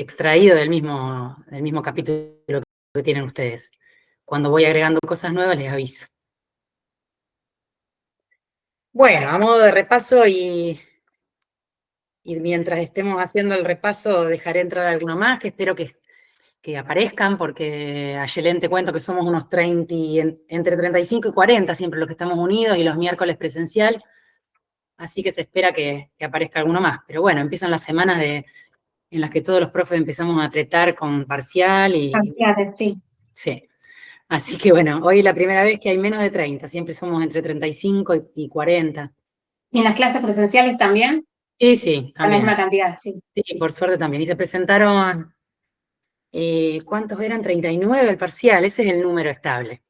extraído del mismo capítulo que tienen ustedes. Cuando voy agregando cosas nuevas les aviso. Bueno, a modo de repaso y mientras estemos haciendo el repaso dejaré entrar alguno más, que espero que aparezcan, porque a Yelén te cuento que somos unos 30, entre 35 y 40 siempre los que estamos unidos, y los miércoles presencial, así que se espera que aparezca alguno más. Pero bueno, empiezan las semanas en las que todos los profes empezamos a apretar con parcial y... Parciales, sí. Sí. Así que bueno, hoy es la primera vez que hay menos de 30, siempre somos entre 35 y 40. ¿Y en las clases presenciales también? Sí, sí, La misma también. cantidad, sí. Sí, por suerte también. Y se presentaron, ¿cuántos eran? 39 el parcial, ese es el número estable.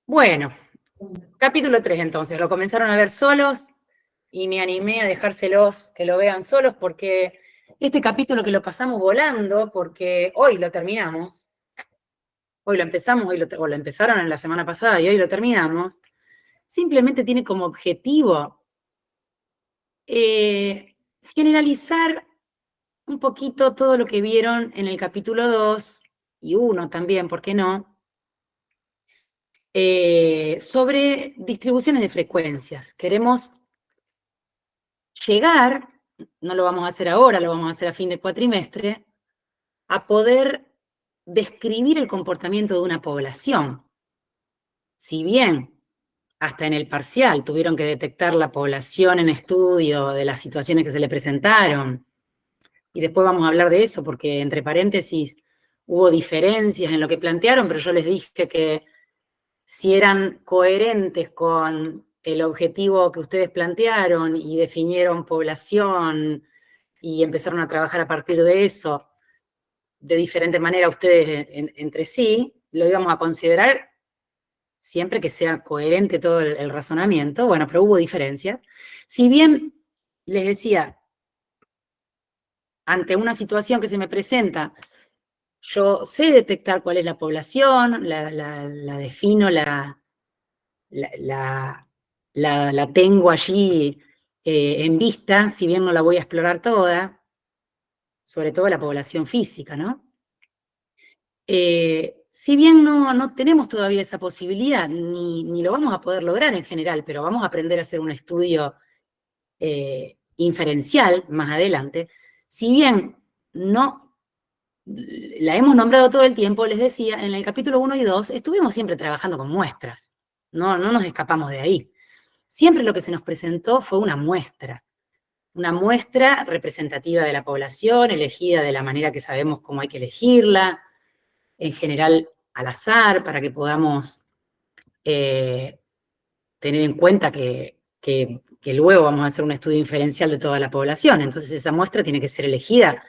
Bueno, capítulo 3 entonces, lo comenzaron a ver solos y me animé a dejárselos que lo vean solos porque este capítulo que lo pasamos volando, porque hoy lo terminamos, hoy lo empezamos, o lo empezaron en la semana pasada y hoy lo terminamos, simplemente tiene como objetivo generalizar un poquito todo lo que vieron en el capítulo 2 y 1 también, ¿por qué no? Sobre distribuciones de frecuencias. Queremos llegar, no lo vamos a hacer ahora, lo vamos a hacer a fin de cuatrimestre, a poder describir el comportamiento de una población. Si bien hasta en el parcial tuvieron que detectar la población en estudio de las situaciones que se le presentaron, y después vamos a hablar de eso, porque entre paréntesis hubo diferencias en lo que plantearon, pero yo les dije que si eran coherentes con el objetivo que ustedes plantearon y definieron población y empezaron a trabajar a partir de eso, de diferente manera ustedes entre sí, lo íbamos a considerar siempre que sea coherente todo el razonamiento. Bueno, pero hubo diferencias. Si bien les decía, ante una situación que se me presenta, yo sé detectar cuál es la población, la defino, la tengo allí en vista, si bien no la voy a explorar toda, sobre todo la población física, ¿no? Si bien no tenemos todavía esa posibilidad, ni lo vamos a poder lograr en general, pero vamos a aprender a hacer un estudio inferencial más adelante, si bien no la hemos nombrado todo el tiempo, les decía, en el capítulo 1 y 2 estuvimos siempre trabajando con muestras, no nos escapamos de ahí. Siempre lo que se nos presentó fue una muestra representativa de la población, elegida de la manera que sabemos cómo hay que elegirla, en general al azar, para que podamos tener en cuenta que luego vamos a hacer un estudio inferencial de toda la población. Entonces esa muestra tiene que ser elegida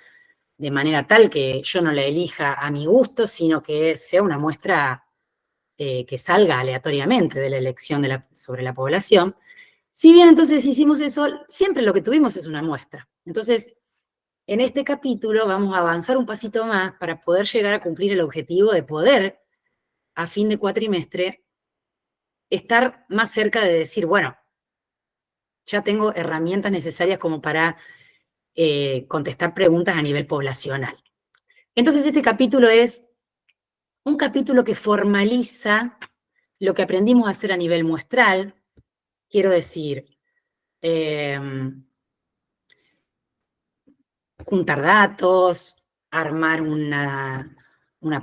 de manera tal que yo no la elija a mi gusto, sino que sea una muestra que salga aleatoriamente de la elección sobre la población. Si bien entonces hicimos eso, siempre lo que tuvimos es una muestra. Entonces, en este capítulo vamos a avanzar un pasito más para poder llegar a cumplir el objetivo de poder, a fin de cuatrimestre, estar más cerca de decir, bueno, ya tengo herramientas necesarias como para contestar preguntas a nivel poblacional. Entonces este capítulo es un capítulo que formaliza lo que aprendimos a hacer a nivel muestral, quiero decir, juntar datos, armar una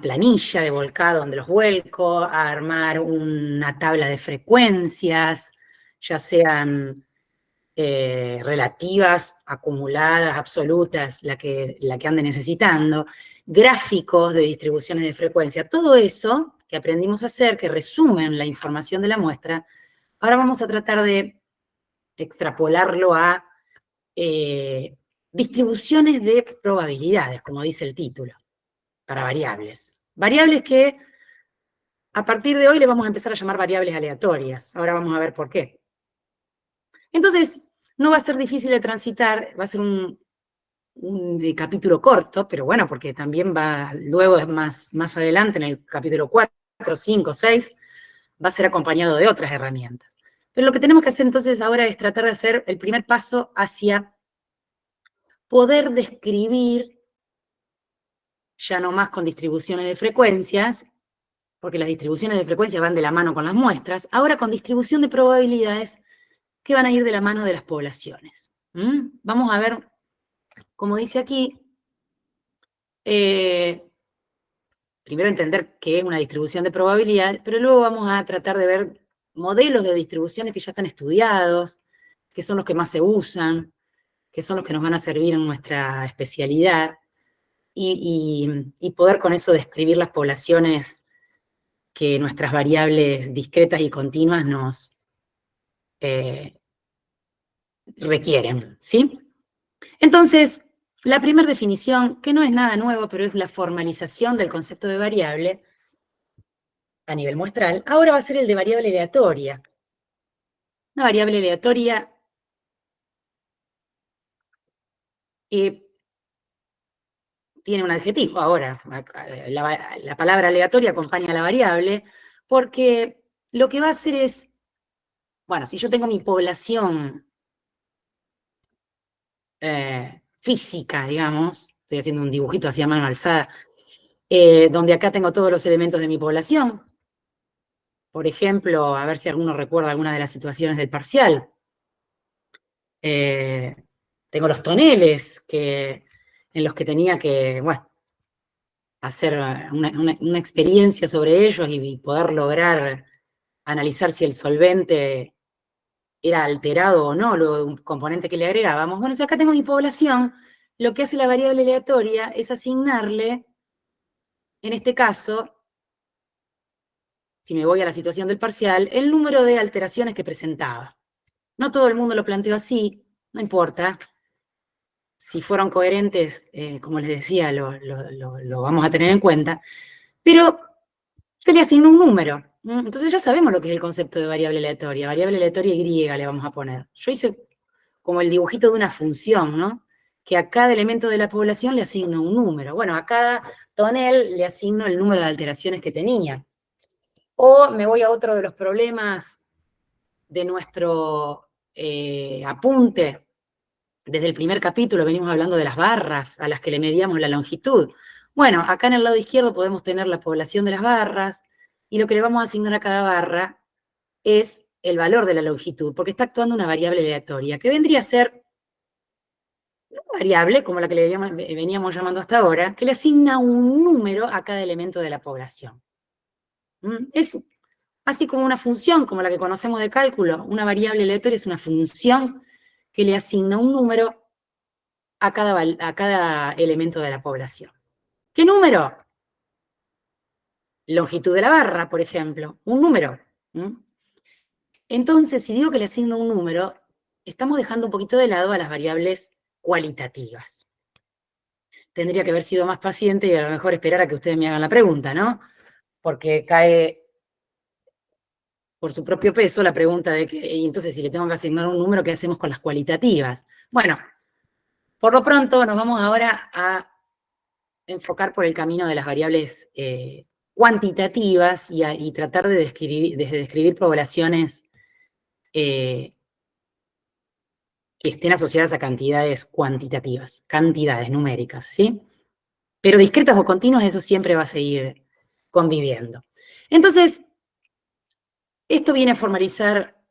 planilla de volcado donde los vuelco, armar una tabla de frecuencias, ya sean relativas, acumuladas, absolutas, la que ande necesitando, gráficos de distribuciones de frecuencia, todo eso que aprendimos a hacer, que resumen la información de la muestra, ahora vamos a tratar de extrapolarlo a distribuciones de probabilidades, como dice el título, para variables. Variables que a partir de hoy le vamos a empezar a llamar variables aleatorias. Ahora vamos a ver por qué. Entonces, no va a ser difícil de transitar, va a ser un capítulo corto, pero bueno, porque también va, luego más adelante, en el capítulo 4, 5, 6, va a ser acompañado de otras herramientas. Pero lo que tenemos que hacer entonces ahora es tratar de hacer el primer paso hacia poder describir, ya no más con distribuciones de frecuencias, porque las distribuciones de frecuencias van de la mano con las muestras, ahora con distribución de probabilidades que van a ir de la mano de las poblaciones. Vamos a ver, como dice aquí, primero entender qué es una distribución de probabilidad, pero luego vamos a tratar de ver modelos de distribuciones que ya están estudiados, que son los que más se usan, que son los que nos van a servir en nuestra especialidad, y poder con eso describir las poblaciones que nuestras variables discretas y continuas nos requieren, ¿sí? Entonces, la primera definición, que no es nada nuevo, pero es la formalización del concepto de variable a nivel muestral, ahora va a ser el de variable aleatoria. Una variable aleatoria tiene un adjetivo ahora. La palabra aleatoria acompaña a la variable, porque lo que va a hacer es, bueno, si yo tengo mi población física, digamos, estoy haciendo un dibujito hacia mano alzada, donde acá tengo todos los elementos de mi población. Por ejemplo, a ver si alguno recuerda alguna de las situaciones del parcial. Tengo los toneles en los que tenía que, bueno, hacer una experiencia sobre ellos y poder lograr analizar si el solvente era alterado o no, luego de un componente que le agregábamos. Bueno, si acá tengo mi población, lo que hace la variable aleatoria es asignarle, en este caso, si me voy a la situación del parcial, el número de alteraciones que presentaba. No todo el mundo lo planteó así, no importa. Si fueron coherentes, como les decía, lo vamos a tener en cuenta, pero se le asigna un número. Entonces ya sabemos lo que es el concepto de variable aleatoria Y le vamos a poner. Yo hice como el dibujito de una función, ¿no? Que a cada elemento de la población le asigno un número. Bueno, a cada tonel le asigno el número de alteraciones que tenía. O me voy a otro de los problemas de nuestro apunte. Desde el primer capítulo venimos hablando de las barras a las que le medíamos la longitud. Bueno, acá en el lado izquierdo podemos tener la población de las barras, y lo que le vamos a asignar a cada barra es el valor de la longitud, porque está actuando una variable aleatoria, que vendría a ser una variable, como la que le veníamos llamando hasta ahora, que le asigna un número a cada elemento de la población. Es así como una función, como la que conocemos de cálculo. Una variable aleatoria es una función que le asigna un número a cada elemento de la población. ¿Qué número? Longitud de la barra, por ejemplo, un número. Entonces, si digo que le asigno un número, estamos dejando un poquito de lado a las variables cualitativas. Tendría que haber sido más paciente y a lo mejor esperar a que ustedes me hagan la pregunta, ¿no? Porque cae por su propio peso la pregunta de que, y entonces si le tengo que asignar un número, ¿qué hacemos con las cualitativas? Bueno, por lo pronto nos vamos ahora a enfocar por el camino de las variables cuantitativas y tratar de describir poblaciones que estén asociadas a cantidades cuantitativas, cantidades numéricas, ¿sí? Pero discretas o continuas, eso siempre va a seguir conviviendo. Entonces, esto viene a formalizar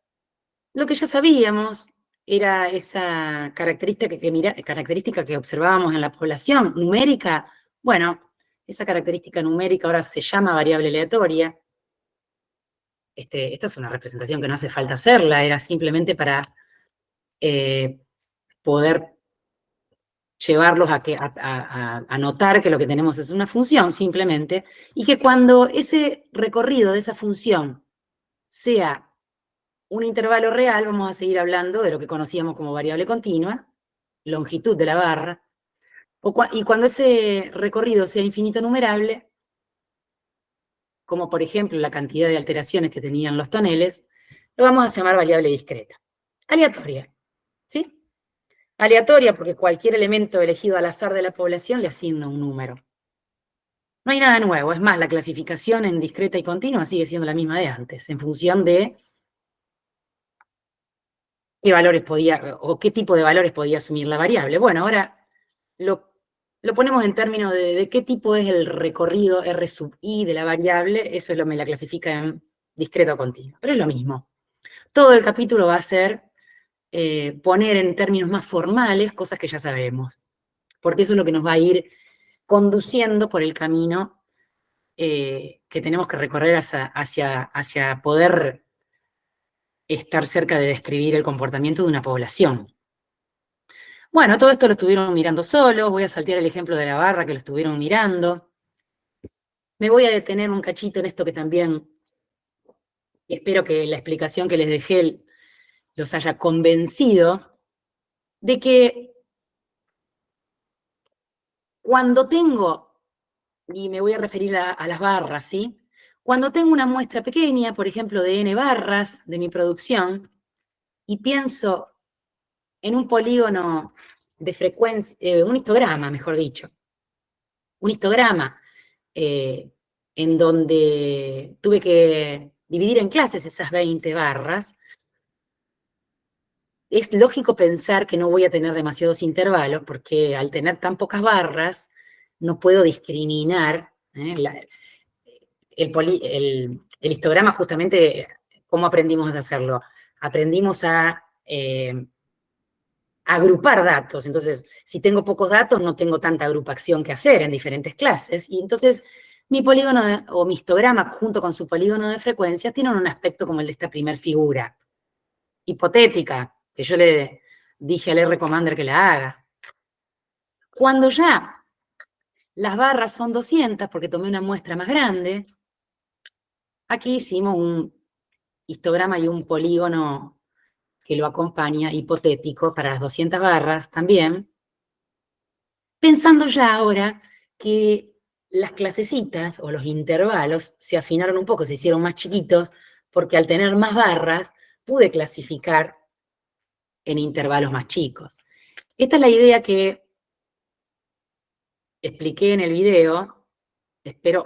lo que ya sabíamos, era esa característica que observábamos en la población numérica. Bueno, esa característica numérica ahora se llama variable aleatoria. Esto es una representación que no hace falta hacerla, era simplemente para poder llevarlos a notar que lo que tenemos es una función simplemente, y que cuando ese recorrido de esa función sea un intervalo real, vamos a seguir hablando de lo que conocíamos como variable continua, longitud de la barra, y cuando ese recorrido sea infinito numerable, como por ejemplo la cantidad de alteraciones que tenían los toneles, lo vamos a llamar variable discreta. Aleatoria, ¿sí? Aleatoria porque cualquier elemento elegido al azar de la población le asigna un número. No hay nada nuevo, es más, la clasificación en discreta y continua sigue siendo la misma de antes, en función de qué valores podía, o qué tipo de valores podía asumir la variable. Bueno, ahora lo ponemos en términos de qué tipo es el recorrido R sub i de la variable, eso me la clasifica en discreto continuo, pero es lo mismo. Todo el capítulo va a ser poner en términos más formales cosas que ya sabemos, porque eso es lo que nos va a ir conduciendo por el camino que tenemos que recorrer hacia poder estar cerca de describir el comportamiento de una población. Bueno, todo esto lo estuvieron mirando solos, voy a saltear el ejemplo de la barra que lo estuvieron mirando. Me voy a detener un cachito en esto que también espero que la explicación que les dejé los haya convencido de que cuando tengo, y me voy a referir a las barras, ¿sí? Cuando tengo una muestra pequeña, por ejemplo, de n barras de mi producción, y pienso en un polígono de frecuencia, un histograma, mejor dicho, un histograma en donde tuve que dividir en clases esas 20 barras, es lógico pensar que no voy a tener demasiados intervalos, porque al tener tan pocas barras, no puedo discriminar el histograma justamente. ¿Cómo aprendimos a hacerlo? Aprendimos a agrupar datos. Entonces, si tengo pocos datos, no tengo tanta agrupación que hacer en diferentes clases. Y entonces, mi polígono o mi histograma junto con su polígono de frecuencias tienen un aspecto como el de esta primer figura, hipotética, que yo le dije al R Commander que la haga. Cuando ya las barras son 200, porque tomé una muestra más grande, aquí hicimos un histograma y un polígono que lo acompaña, hipotético, para las 200 barras también, pensando ya ahora que las clasecitas o los intervalos se afinaron un poco, se hicieron más chiquitos, porque al tener más barras pude clasificar en intervalos más chicos. Esta es la idea que expliqué en el video, espero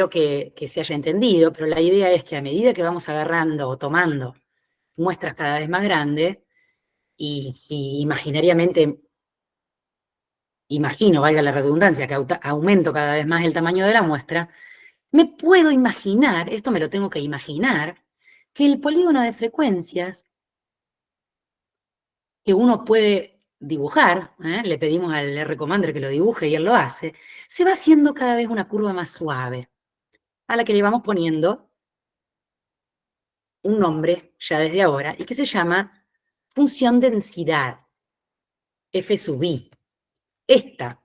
que se haya entendido, pero la idea es que a medida que vamos agarrando o tomando muestras cada vez más grandes, y si imaginariamente imagino, valga la redundancia, que aumento cada vez más el tamaño de la muestra, me puedo imaginar, esto me lo tengo que imaginar, que el polígono de frecuencias que uno puede dibujar, le pedimos al R Commander que lo dibuje y él lo hace, se va haciendo cada vez una curva más suave, a la que le vamos poniendo un nombre ya desde ahora, y que se llama función densidad, F sub i. Esta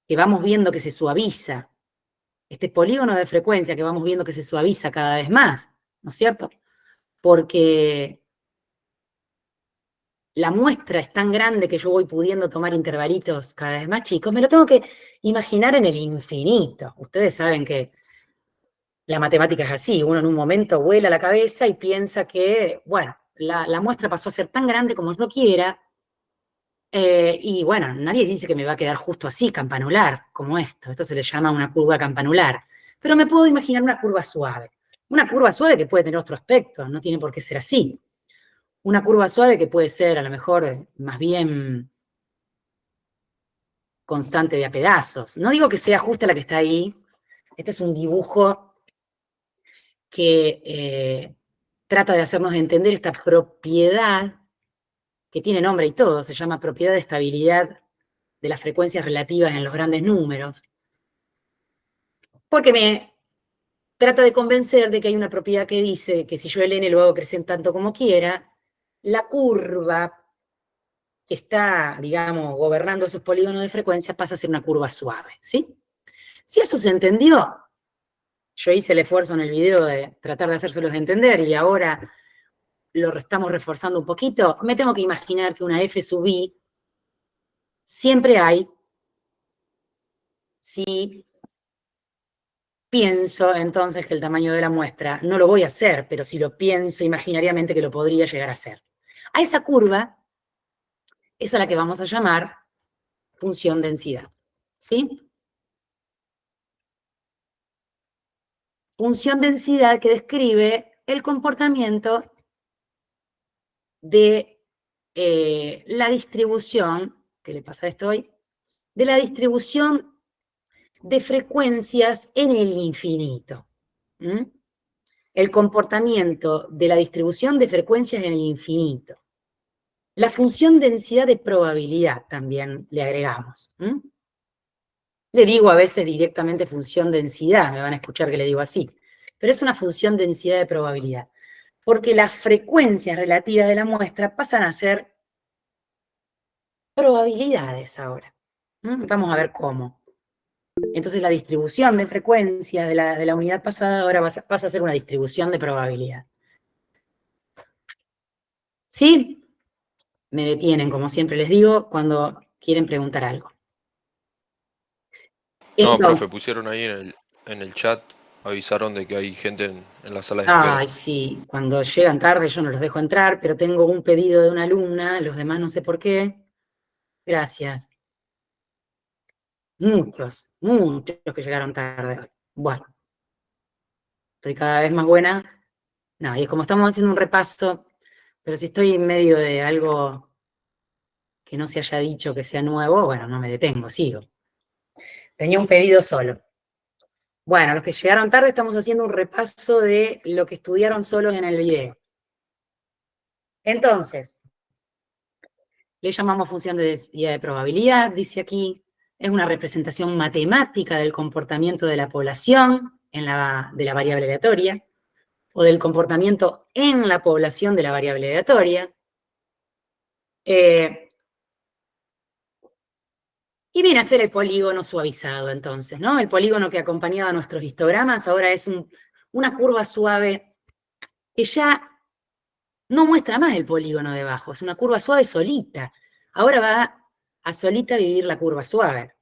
que vamos viendo que se suaviza, este polígono de frecuencia que vamos viendo que se suaviza cada vez más, ¿no es cierto? Porque la muestra es tan grande que yo voy pudiendo tomar intervalitos cada vez más chicos, me lo tengo que imaginar en el infinito. Ustedes saben que la matemática es así, uno en un momento vuela la cabeza y piensa que, bueno, la muestra pasó a ser tan grande como yo quiera, y bueno, nadie dice que me va a quedar justo así, campanular, como esto se le llama una curva campanular, pero me puedo imaginar una curva suave que puede tener otro aspecto, no tiene por qué ser así. Una curva suave que puede ser a lo mejor más bien constante de a pedazos. No digo que sea justa la que está ahí, este es un dibujo que trata de hacernos entender esta propiedad que tiene nombre y todo, se llama propiedad de estabilidad de las frecuencias relativas en los grandes números, porque me trata de convencer de que hay una propiedad que dice que si yo el n lo hago crecer tanto como quiera, la curva que está, digamos, gobernando esos polígonos de frecuencia pasa a ser una curva suave, ¿sí? Si eso se entendió, yo hice el esfuerzo en el video de tratar de hacérselos entender y ahora lo estamos reforzando un poquito, me tengo que imaginar que una F sub i siempre hay si pienso entonces que el tamaño de la muestra no lo voy a hacer, pero si lo pienso imaginariamente que lo podría llegar a hacer. A esa curva es a la que vamos a llamar función densidad, ¿sí? Función densidad que describe el comportamiento de la distribución ¿qué le pasa a esto hoy? De la distribución de frecuencias en el infinito. ¿Mm? El comportamiento de la distribución de frecuencias en el infinito. La función densidad de probabilidad también le agregamos. ¿Mm? Le digo a veces directamente función densidad, me van a escuchar que le digo así, pero es una función densidad de probabilidad, porque las frecuencias relativas de la muestra pasan a ser probabilidades ahora. ¿Mm? Vamos a ver cómo. Entonces la distribución de frecuencias de la unidad pasada ahora pasa a ser una distribución de probabilidad. ¿Sí? Me detienen, como siempre les digo, cuando quieren preguntar algo. No, profe, Entonces, pusieron ahí en el chat, avisaron de que hay gente en la sala de espera. ay, sí, cuando llegan tarde yo no los dejo entrar, pero tengo un pedido de una alumna, los demás no sé por qué. Gracias. Muchos, muchos que llegaron tarde hoy. Bueno, estoy cada vez más buena. No, y es como estamos haciendo un repaso, pero si estoy en medio de algo que no se haya dicho que sea nuevo, bueno, no me detengo, sigo. Tenía un pedido solo. Bueno, los que llegaron tarde estamos haciendo un repaso de lo que estudiaron solos en el video. Entonces, le llamamos función de densidad de probabilidad, dice aquí. Es una representación matemática del comportamiento de la población de la variable aleatoria, o del comportamiento en la población de la variable aleatoria. Y viene a ser el polígono suavizado, entonces, ¿no? El polígono que acompañaba nuestros histogramas ahora es una curva suave que ya no muestra más el polígono debajo, es una curva suave solita. Ahora va a solita vivir la curva suave.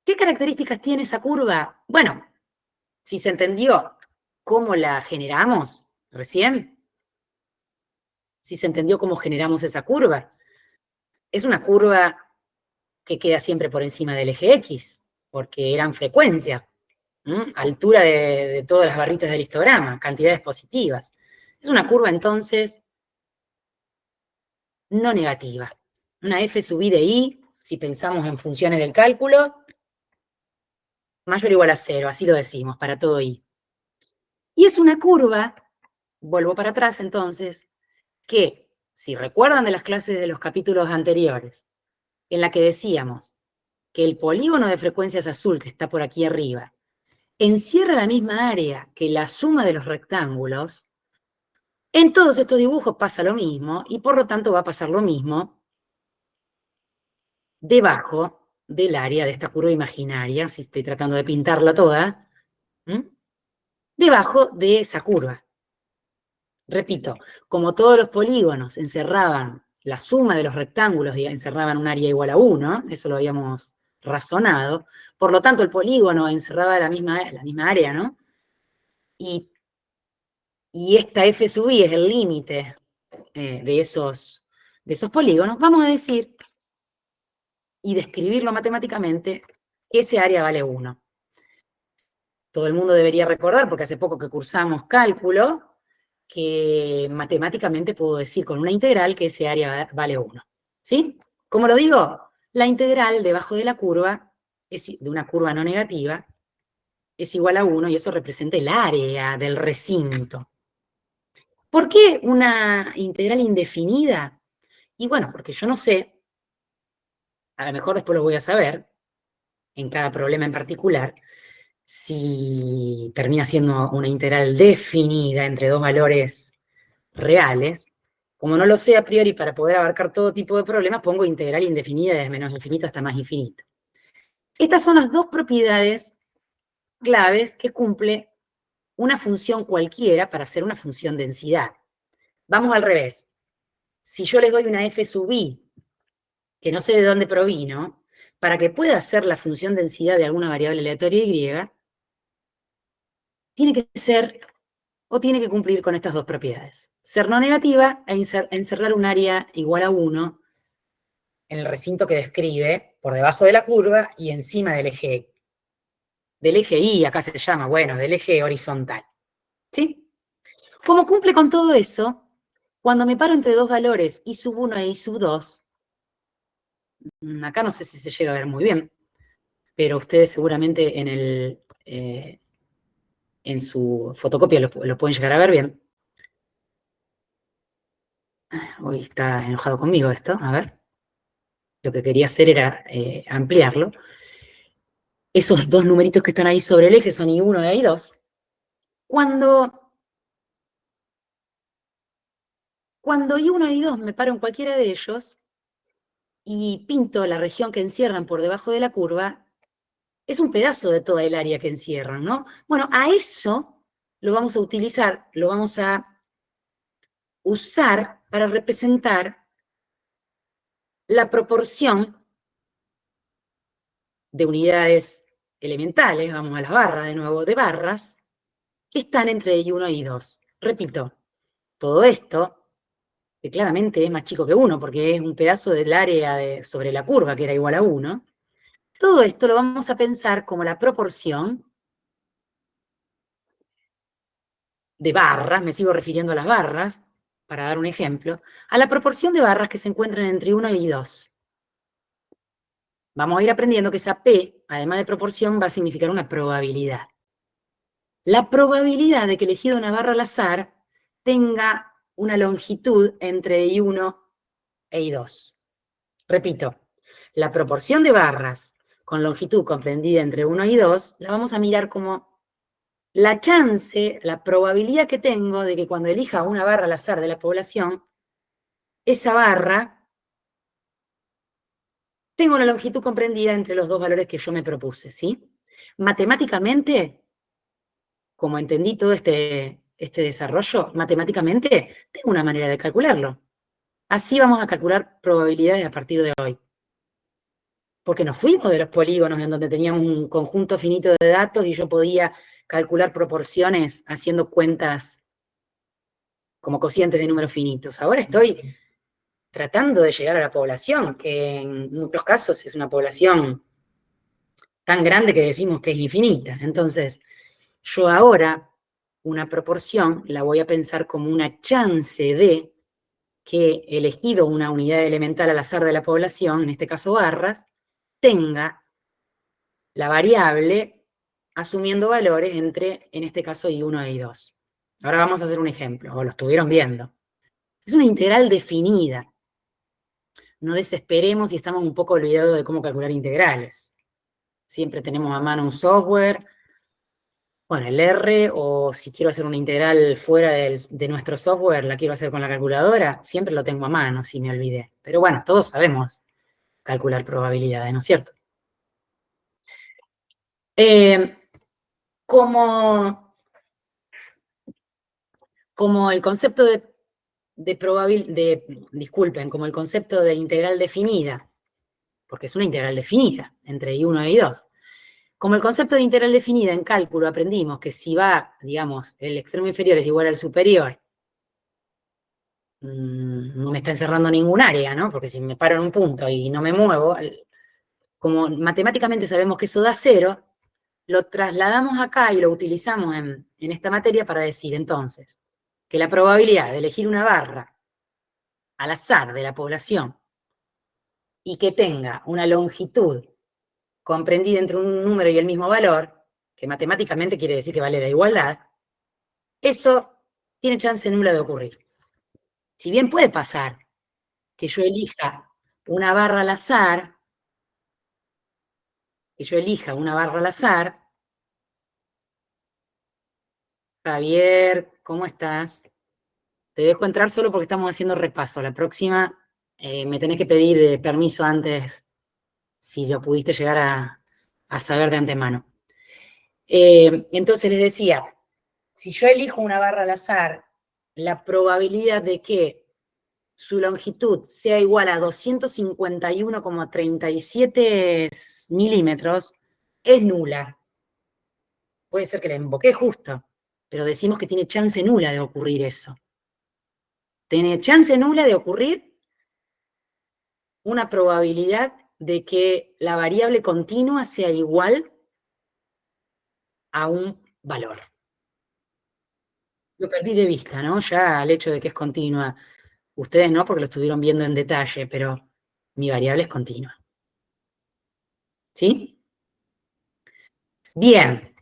¿Qué características tiene esa curva? Bueno, si se entendió cómo la generamos recién, si se entendió cómo generamos esa curva, es una curva que queda siempre por encima del eje X, porque eran frecuencias, altura de todas las barritas del histograma, cantidades positivas. Es una curva entonces no negativa. Una f sub i de i, si pensamos en funciones del cálculo, mayor o igual a 0, así lo decimos, para todo i. Y es una curva, vuelvo para atrás entonces, que, si recuerdan de las clases de los capítulos anteriores, en la que decíamos que el polígono de frecuencias azul que está por aquí arriba encierra la misma área que la suma de los rectángulos, en todos estos dibujos pasa lo mismo, y por lo tanto va a pasar lo mismo debajo del área de esta curva imaginaria, si estoy tratando de pintarla toda, debajo de esa curva. Repito, como todos los polígonos encerraban la suma de los rectángulos y encerraban un área igual a 1, eso lo habíamos razonado, por lo tanto el polígono encerraba la misma área, ¿no? Y esta f sub i es el límite de esos polígonos, vamos a decir, y describirlo matemáticamente, que ese área vale 1. Todo el mundo debería recordar, porque hace poco que cursamos cálculo, que matemáticamente puedo decir con una integral que ese área vale 1. ¿Sí? ¿Cómo lo digo? La integral debajo de la curva, de una curva no negativa, es igual a 1 y eso representa el área del recinto. ¿Por qué una integral indefinida? Y bueno, porque yo no sé, a lo mejor después lo voy a saber, en cada problema en particular, si termina siendo una integral definida entre dos valores reales. Como no lo sé a priori para poder abarcar todo tipo de problemas, pongo integral indefinida desde menos infinito hasta más infinito. Estas son las dos propiedades claves que cumple una función cualquiera para hacer una función densidad. Vamos al revés. Si yo les doy una f sub i, que no sé de dónde provino, para que pueda hacer la función densidad de alguna variable aleatoria y, tiene que ser o tiene que cumplir con estas dos propiedades. Ser no negativa e encerrar un área igual a 1 en el recinto que describe, por debajo de la curva y encima del eje Y, acá se llama, bueno, del eje horizontal. ¿Sí? Como cumple con todo eso, cuando me paro entre dos valores, I sub 1 e I sub 2, Acá no sé si se llega a ver muy bien, pero ustedes seguramente en su fotocopia lo pueden llegar a ver bien. Hoy está enojado conmigo esto, a ver. Lo que quería hacer era ampliarlo. Esos dos numeritos que están ahí sobre el eje son I1 y I2. Cuando I1 y I2 me paro en cualquiera de ellos y pinto la región que encierran por debajo de la curva, es un pedazo de toda el área que encierran, ¿no? Bueno, a eso lo vamos a utilizar, lo vamos a usar para representar la proporción de unidades elementales, vamos a las barras de nuevo, de barras, que están entre I1 y I2. Repito, todo esto, que claramente es más chico que 1, porque es un pedazo del área sobre la curva, que era igual a 1, todo esto lo vamos a pensar como la proporción de barras, me sigo refiriendo a las barras, para dar un ejemplo, a la proporción de barras que se encuentran entre 1 y 2. Vamos a ir aprendiendo que esa P, además de proporción, va a significar una probabilidad. La probabilidad de que elegido una barra al azar tenga una longitud entre I1 e I2. Repito, la proporción de barras con longitud comprendida entre 1 y 2 la vamos a mirar como la chance, la probabilidad que tengo de que cuando elija una barra al azar de la población, esa barra tenga una longitud comprendida entre los dos valores que yo me propuse, ¿sí? Matemáticamente, como entendí todo este desarrollo, matemáticamente tengo una manera de calcularlo. Así vamos a calcular probabilidades a partir de hoy. Porque nos fuimos de los polígonos en donde teníamos un conjunto finito de datos y yo podía calcular proporciones haciendo cuentas como cocientes de números finitos. Ahora estoy tratando de llegar a la población, que en muchos casos es una población tan grande que decimos que es infinita. Entonces, yo ahora una proporción la voy a pensar como una chance de que elegido una unidad elemental al azar de la población, en este caso barras, tenga la variable asumiendo valores entre, en este caso, I1 e I2. Ahora vamos a hacer un ejemplo, o lo estuvieron viendo. Es una integral definida. No desesperemos si estamos un poco olvidados de cómo calcular integrales. Siempre tenemos a mano un software, bueno, el R, o si quiero hacer una integral fuera de nuestro software, la quiero hacer con la calculadora, siempre lo tengo a mano si me olvidé. Pero bueno, todos sabemos calcular probabilidades, ¿no es cierto? Como el concepto disculpen, como el concepto de integral definida, porque es una integral definida entre I1 e I2. Como el concepto de integral definida en cálculo aprendimos que si va, digamos, el extremo inferior es igual al superior, no me está encerrando ningún área, ¿no? Porque si me paro en un punto y no me muevo, como matemáticamente sabemos que eso da 0, lo trasladamos acá y lo utilizamos en esta materia para decir entonces que la probabilidad de elegir una barra al azar de la población y que tenga una longitud comprendida entre un número y el mismo valor, que matemáticamente quiere decir que vale la igualdad, eso tiene chance nula de ocurrir. Si bien puede pasar que yo elija una barra al azar, Javier, ¿cómo estás? Te dejo entrar solo porque estamos haciendo repaso. La próxima me tenés que pedir permiso antes, si lo pudiste llegar a saber de antemano. Entonces les decía, si yo elijo una barra al azar, la probabilidad de que su longitud sea igual a 251,37 milímetros es nula. Puede ser que la invoqué justo, pero decimos que tiene chance nula de ocurrir eso. Tiene chance nula de ocurrir una probabilidad de que la variable continua sea igual a un valor. Lo perdí de vista, ¿no? Ya al hecho de que es continua. Ustedes no, porque lo estuvieron viendo en detalle, pero mi variable es continua. ¿Sí? Bien.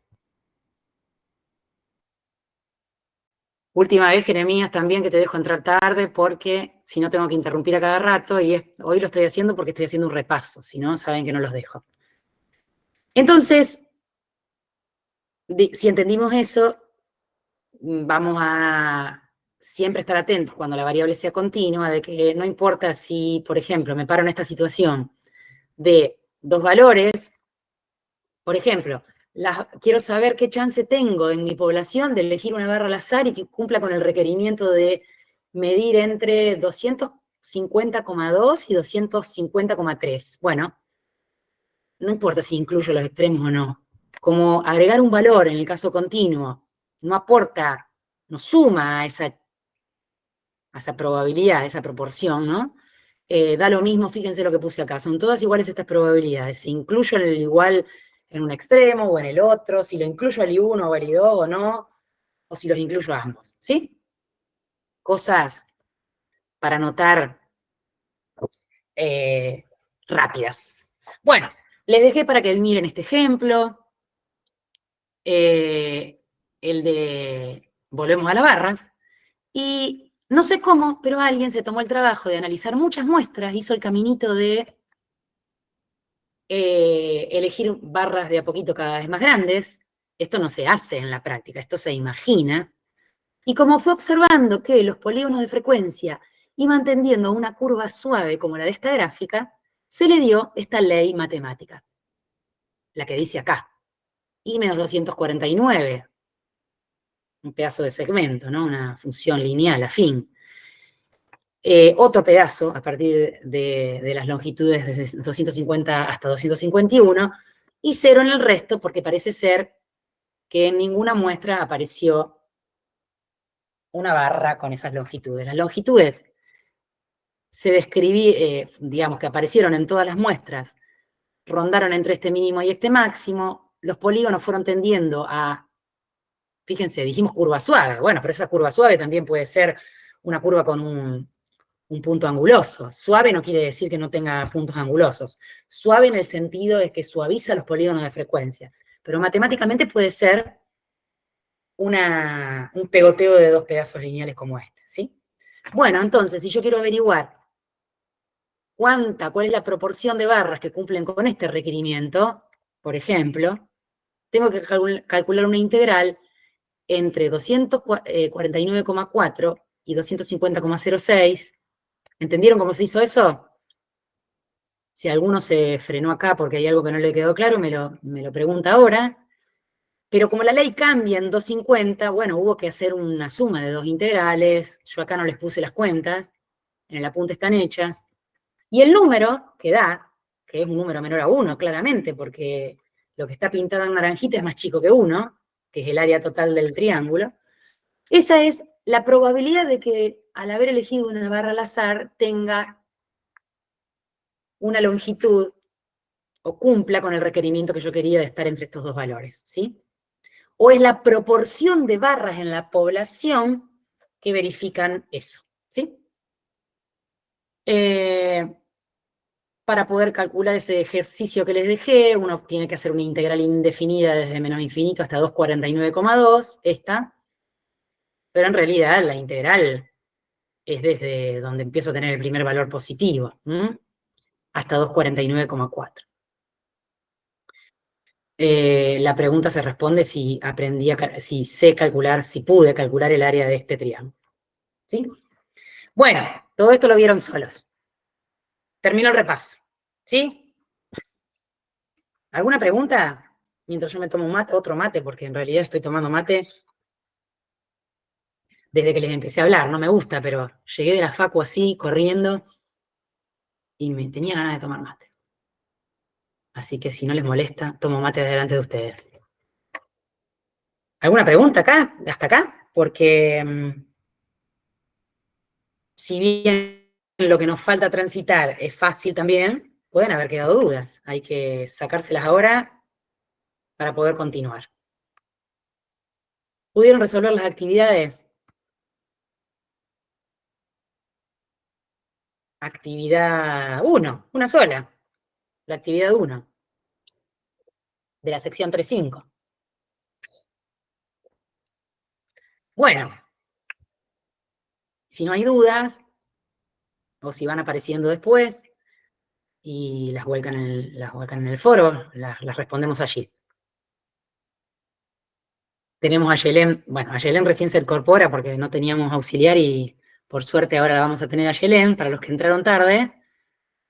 Última vez, Jeremías, también que te dejo entrar tarde porque si no tengo que interrumpir a cada rato y hoy lo estoy haciendo porque estoy haciendo un repaso, si no, saben que no los dejo. Entonces, si entendimos eso, vamos a siempre estar atentos cuando la variable sea continua, de que no importa si, por ejemplo, me paro en esta situación de dos valores, por ejemplo, quiero saber qué chance tengo en mi población de elegir una barra al azar y que cumpla con el requerimiento de medir entre 250,2 y 250,3. Bueno, no importa si incluyo los extremos o no. Como agregar un valor en el caso continuo no aporta, no suma a esa probabilidad, a esa proporción, ¿no? Da lo mismo, fíjense lo que puse acá, son todas iguales estas probabilidades. Si incluyo el igual en un extremo o en el otro, si lo incluyo al I1 o al I2 o no, o si los incluyo a ambos, ¿sí? Cosas para notar rápidas. Bueno, les dejé para que miren este ejemplo, el de, volvemos a las barras, y no sé cómo, pero alguien se tomó el trabajo de analizar muchas muestras, hizo el caminito de elegir barras de a poquito cada vez más grandes. Esto no se hace en la práctica, esto se imagina. Y como fue observando que los polígonos de frecuencia iban tendiendo a una curva suave como la de esta gráfica, se le dio esta ley matemática, la que dice acá, I menos 249, un pedazo de segmento, ¿no? Una función lineal afín. Otro pedazo, a partir de las longitudes desde 250 hasta 251, y 0 en el resto, porque parece ser que en ninguna muestra apareció una barra con esas longitudes. Las longitudes se digamos que aparecieron en todas las muestras, rondaron entre este mínimo y este máximo, los polígonos fueron tendiendo a, fíjense, dijimos curva suave, bueno, pero esa curva suave también puede ser una curva con un punto anguloso. Suave no quiere decir que no tenga puntos angulosos. Suave en el sentido de que suaviza los polígonos de frecuencia. Pero matemáticamente puede ser un pegoteo de dos pedazos lineales como este, ¿sí? Bueno, entonces, si yo quiero averiguar cuál es la proporción de barras que cumplen con este requerimiento, por ejemplo, tengo que calcular una integral entre 249,4 y 250,06. ¿Entendieron cómo se hizo eso? Si alguno se frenó acá porque hay algo que no le quedó claro, me lo pregunta ahora. Pero como la ley cambia en 250, bueno, hubo que hacer una suma de dos integrales. Yo acá no les puse las cuentas, en el apunte están hechas. Y el número que da, que es un número menor a 1, claramente, porque lo que está pintado en naranjita es más chico que 1, que es el área total del triángulo. Esa es la probabilidad de que al haber elegido una barra al azar tenga una longitud o cumpla con el requerimiento que yo quería de estar entre estos dos valores, ¿sí? O es la proporción de barras en la población que verifican eso, ¿sí? Para poder calcular ese ejercicio que les dejé, uno tiene que hacer una integral indefinida desde menos infinito hasta 249,2, esta, pero en realidad la integral es desde donde empiezo a tener el primer valor positivo, hasta 249,4. La pregunta se responde si si sé calcular, si pude calcular el área de este triángulo. ¿Sí? Bueno, todo esto lo vieron solos. Termino el repaso. ¿Sí? ¿Alguna pregunta? Mientras yo me tomo un mate, otro mate, porque en realidad estoy tomando mate desde que les empecé a hablar. No me gusta, pero llegué de la facu así, corriendo, y me tenía ganas de tomar mate. Así que si no les molesta, tomo mate delante de ustedes. ¿Alguna pregunta acá? ¿Hasta acá? Porque si bien lo que nos falta transitar es fácil también, pueden haber quedado dudas. Hay que sacárselas ahora para poder continuar. ¿Pudieron resolver las actividades? actividad 1, una sola, la actividad 1 de la sección 3.5. Bueno, si no hay dudas, o si van apareciendo después, y las vuelcan en el foro, las respondemos allí. Tenemos a Yelén, bueno, a Yelén recién se incorpora porque no teníamos auxiliar y por suerte ahora la vamos a tener a Yelén, para los que entraron tarde.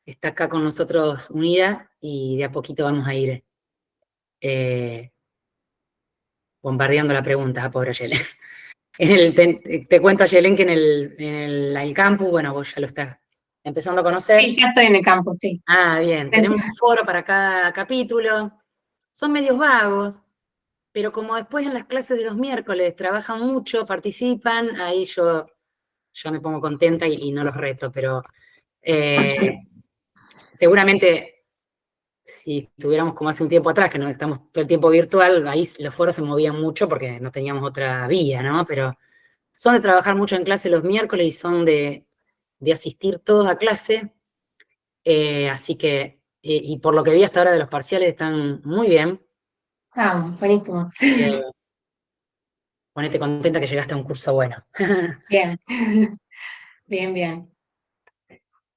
Está acá con nosotros unida y de a poquito vamos a ir bombardeando la pregunta, pobre Yelén. Te cuento, Yelén, que en el campus, bueno, vos ya lo estás empezando a conocer. Sí, ya estoy en el campo, sí. Ah, bien, tenemos un foro para cada capítulo. Son medios vagos, pero como después en las clases de los miércoles trabajan mucho, participan, ahí yo me pongo contenta y no los reto, pero seguramente si estuviéramos como hace un tiempo atrás, que no estamos todo el tiempo virtual, ahí los foros se movían mucho porque no teníamos otra vía, ¿no? Pero son de trabajar mucho en clase los miércoles y son de asistir todos a clase, así que, y por lo que vi hasta ahora de los parciales están muy bien, Ah, buenísimo. así que ponete contenta que llegaste a un curso bueno. Bien. Bien, bien.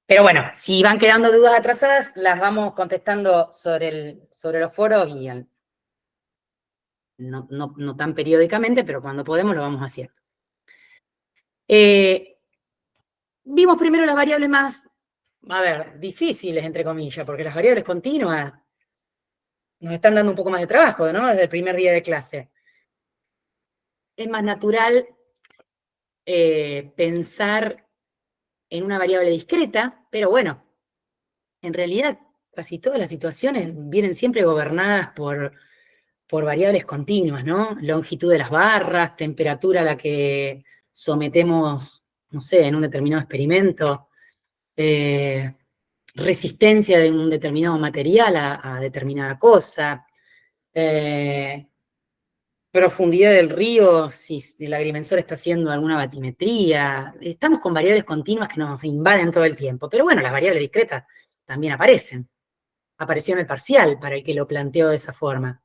Pero bueno, si van quedando dudas atrasadas, las vamos contestando sobre los foros y no tan periódicamente, pero cuando podemos lo vamos haciendo. Vimos primero las variables más, a ver, difíciles, entre comillas, porque las variables continuas nos están dando un poco más de trabajo, ¿no? Desde el primer día de clase. Es más natural pensar en una variable discreta, pero bueno, en realidad casi todas las situaciones vienen siempre gobernadas por variables continuas, ¿no? Longitud de las barras, temperatura a la que sometemos, no sé, en un determinado experimento, resistencia de un determinado material a determinada cosa, profundidad del río, si el agrimensor está haciendo alguna batimetría. Estamos con variables continuas que nos invaden todo el tiempo, pero bueno, las variables discretas también aparecen. Apareció en el parcial para el que lo planteó de esa forma.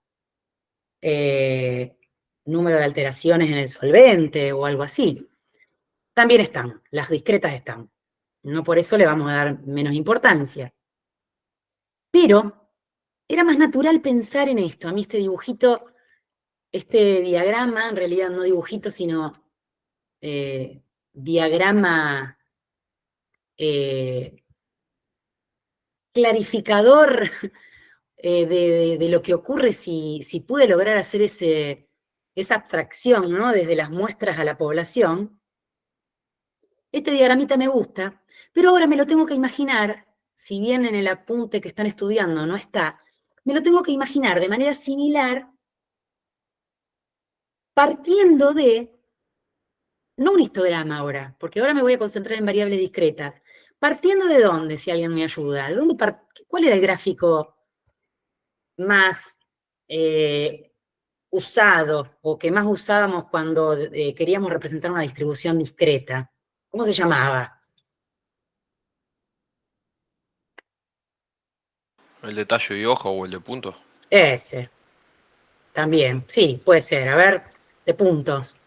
Número de alteraciones en el solvente o algo así. También están, las discretas están. No por eso le vamos a dar menos importancia. Pero era más natural pensar en esto. A mí este dibujito, este diagrama, en realidad no dibujito, sino diagrama clarificador de lo que ocurre si pude lograr hacer esa abstracción, ¿no? Desde las muestras a la población. Este diagramita me gusta, pero ahora me lo tengo que imaginar, si bien en el apunte que están estudiando no está, me lo tengo que imaginar de manera similar, partiendo de, no un histograma ahora, porque ahora me voy a concentrar en variables discretas. ¿Partiendo de dónde, si alguien me ayuda? ¿Cuál era el gráfico más usado o que más usábamos cuando queríamos representar una distribución discreta? ¿Cómo se llamaba? ¿El de tallo y hoja o el de puntos? Ese. También, sí, puede ser. A ver, de puntos.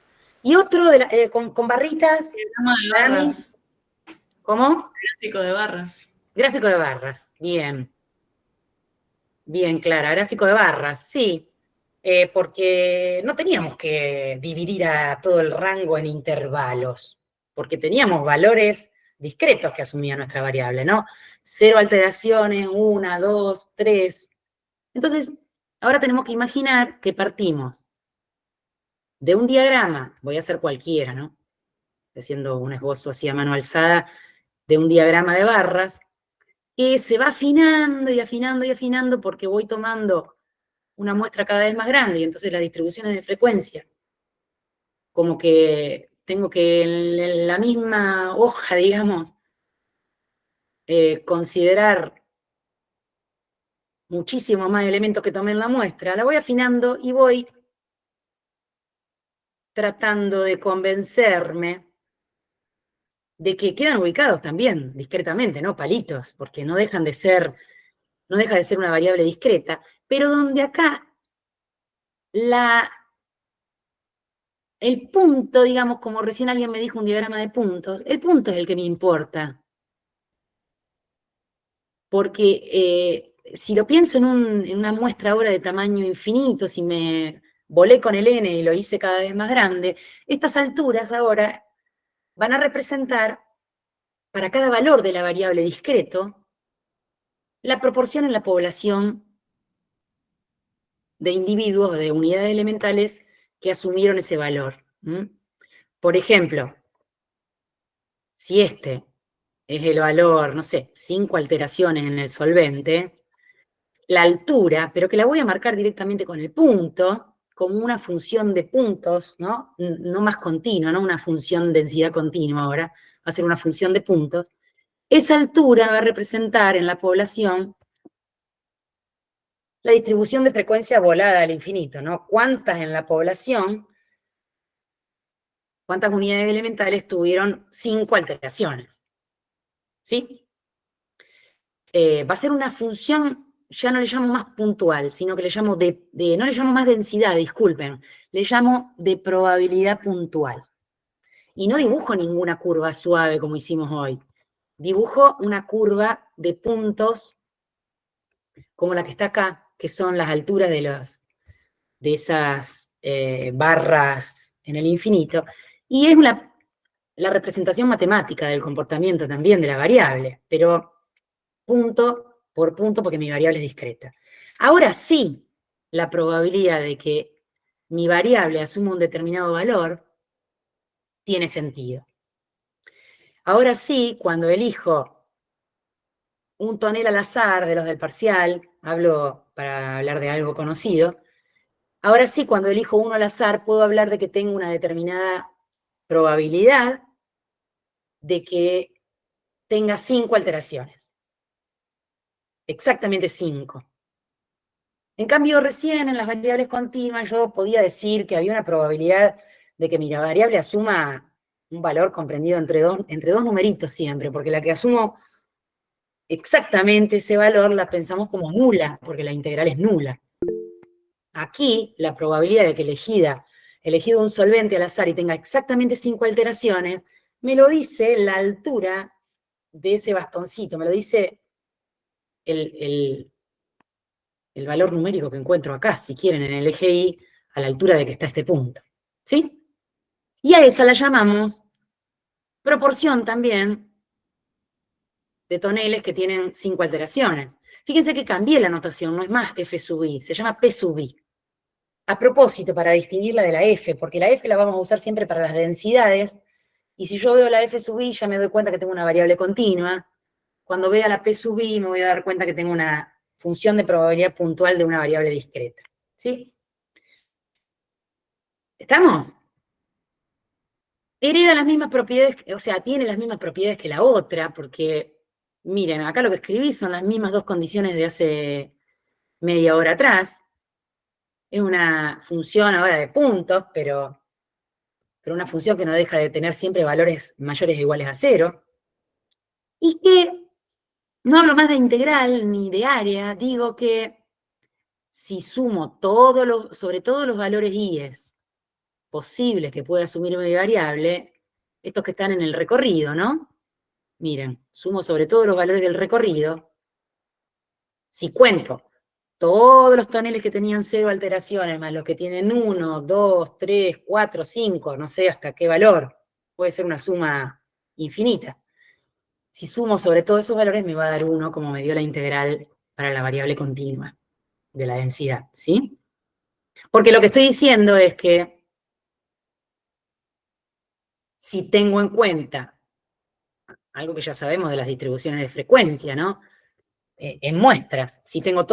Y otro con barritas. Diagrama de Para mí, barras. ¿cómo? Gráfico de barras. Gráfico de barras. Bien. Bien, Clara. Gráfico de barras, sí. Porque no teníamos que dividir a todo el rango en intervalos, porque teníamos valores discretos que asumía nuestra variable, ¿no? 0 alteraciones, 1, 2, 3. Entonces, ahora tenemos que imaginar que partimos de un diagrama, voy a hacer cualquiera, ¿no? Haciendo un esbozo así a mano alzada, de un diagrama de barras, que se va afinando y afinando y afinando porque voy tomando una muestra cada vez más grande y entonces las distribuciones de frecuencia, como que tengo que en la misma hoja, digamos, considerar muchísimos más elementos que tomé en la muestra, la voy afinando y voy tratando de convencerme de que quedan ubicados también discretamente, ¿no? Palitos, porque no deja de ser una variable discreta, pero donde acá el punto, digamos, como recién alguien me dijo un diagrama de puntos, el punto es el que me importa. Porque si lo pienso en una muestra ahora de tamaño infinito, si me volé con el n y lo hice cada vez más grande, estas alturas ahora van a representar, para cada valor de la variable discreto, la proporción en la población de individuos, de unidades elementales que asumieron ese valor. Por ejemplo, si este es el valor, no sé, 5 alteraciones en el solvente, la altura, pero que la voy a marcar directamente con el punto, como una función de puntos, ¿no? No más continua, no una función densidad continua ahora, va a ser una función de puntos. Esa altura va a representar en la población la distribución de frecuencia volada al infinito, ¿no? ¿Cuántas en la población, cuántas unidades elementales tuvieron 5 alteraciones? ¿Sí? Va a ser una función, ya no le llamo más puntual, sino que le llamo no le llamo más densidad, disculpen, le llamo de probabilidad puntual. Y no dibujo ninguna curva suave como hicimos hoy. Dibujo una curva de puntos como la que está acá, que son las alturas de esas barras en el infinito, y es la representación matemática del comportamiento también de la variable, pero punto por punto porque mi variable es discreta. Ahora sí, la probabilidad de que mi variable asuma un determinado valor tiene sentido. Ahora sí, cuando elijo un tonel al azar de los del parcial, hablo para hablar de algo conocido, ahora sí, cuando elijo uno al azar, puedo hablar de que tengo una determinada probabilidad de que tenga 5 alteraciones. Exactamente 5. En cambio, recién en las variables continuas yo podía decir que había una probabilidad de que mi variable asuma un valor comprendido entre dos numeritos siempre, porque la que asumo exactamente ese valor la pensamos como nula, porque la integral es nula. Aquí, la probabilidad de que elegido un solvente al azar y tenga exactamente 5 alteraciones, me lo dice la altura de ese bastoncito, me lo dice el valor numérico que encuentro acá, si quieren, en el eje Y, a la altura de que está este punto. ¿Sí? Y a esa la llamamos proporción también de toneles que tienen 5 alteraciones. Fíjense que cambié la notación, no es más F sub I, se llama P sub I. A propósito, para distinguirla de la F, porque la F la vamos a usar siempre para las densidades, y si yo veo la F sub I ya me doy cuenta que tengo una variable continua. Cuando vea la P sub I me voy a dar cuenta que tengo una función de probabilidad puntual de una variable discreta. ¿Sí? ¿Estamos? Hereda las mismas propiedades, o sea, tiene las mismas propiedades que la otra, porque, miren, acá lo que escribí son las mismas dos condiciones de hace media hora atrás. Es una función ahora de puntos, pero una función que no deja de tener siempre valores mayores o iguales a 0. Y que no hablo más de integral ni de área, digo que si sumo sobre todo los valores i's posibles que puede asumir mi variable, estos que están en el recorrido, ¿no? Miren, sumo sobre todo los valores del recorrido. Si cuento todos los toneles que tenían 0 alteraciones, más los que tienen 1, 2, 3, 4, 5, no sé hasta qué valor, puede ser una suma infinita. Si sumo sobre todos esos valores me va a dar 1, como me dio la integral para la variable continua de la densidad, ¿sí? Porque lo que estoy diciendo es que si tengo en cuenta algo que ya sabemos de las distribuciones de frecuencia, ¿no? En muestras, si tengo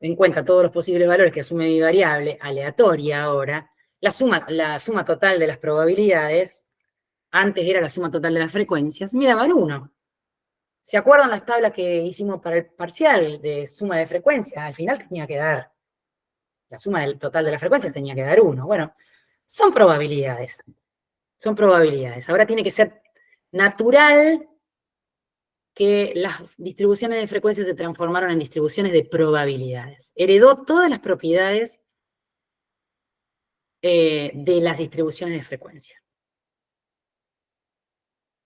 en cuenta todos los posibles valores que asume mi variable aleatoria ahora, la suma total de las probabilidades, antes era la suma total de las frecuencias, me daban 1. ¿Se acuerdan las tablas que hicimos para el parcial de suma de frecuencias? Al final tenía que dar, la suma del total de las frecuencias tenía que dar 1. Bueno, son probabilidades. Son probabilidades. Ahora tiene que ser natural que las distribuciones de frecuencia se transformaron en distribuciones de probabilidades. Heredó todas las propiedades de las distribuciones de frecuencia.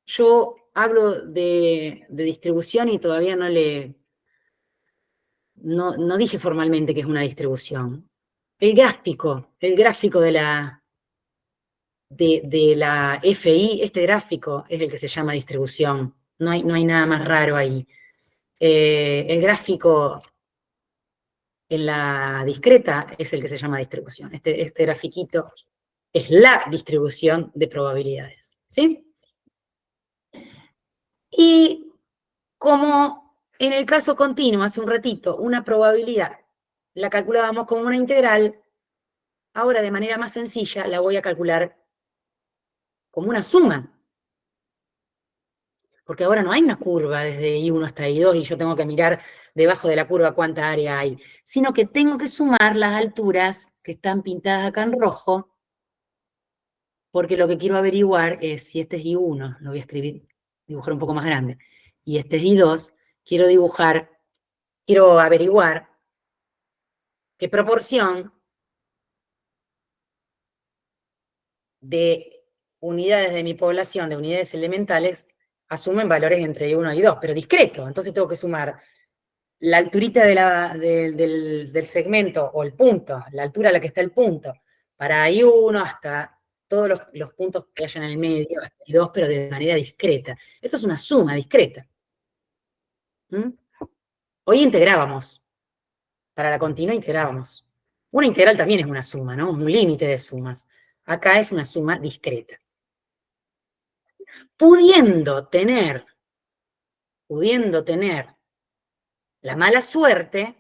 Yo hablo de distribución y todavía no dije formalmente que es una distribución. El gráfico de la FI, este gráfico es el que se llama distribución. No hay nada más raro ahí. El gráfico en la discreta es el que se llama distribución. Este grafiquito es la distribución de probabilidades. ¿Sí? Y como en el caso continuo, hace un ratito, una probabilidad la calculábamos como una integral, ahora de manera más sencilla la voy a calcular como una suma. Porque ahora no hay una curva desde I1 hasta I2 y yo tengo que mirar debajo de la curva cuánta área hay, sino que tengo que sumar las alturas que están pintadas acá en rojo, porque lo que quiero averiguar es si este es I1, lo voy a dibujar un poco más grande, y este es I2, quiero averiguar qué proporción de unidades de mi población, de unidades elementales, asumen valores entre I1 y I2, pero discreto. Entonces tengo que sumar la alturita del segmento, o el punto, la altura a la que está el punto, para I1 hasta todos los puntos que haya en el medio, hasta I2, pero de manera discreta. Esto es una suma discreta. ¿Mm? Hoy integrábamos. Para la continua integrábamos. Una integral también es una suma, ¿no? Un límite de sumas. Acá es una suma discreta. Pudiendo tener la mala suerte,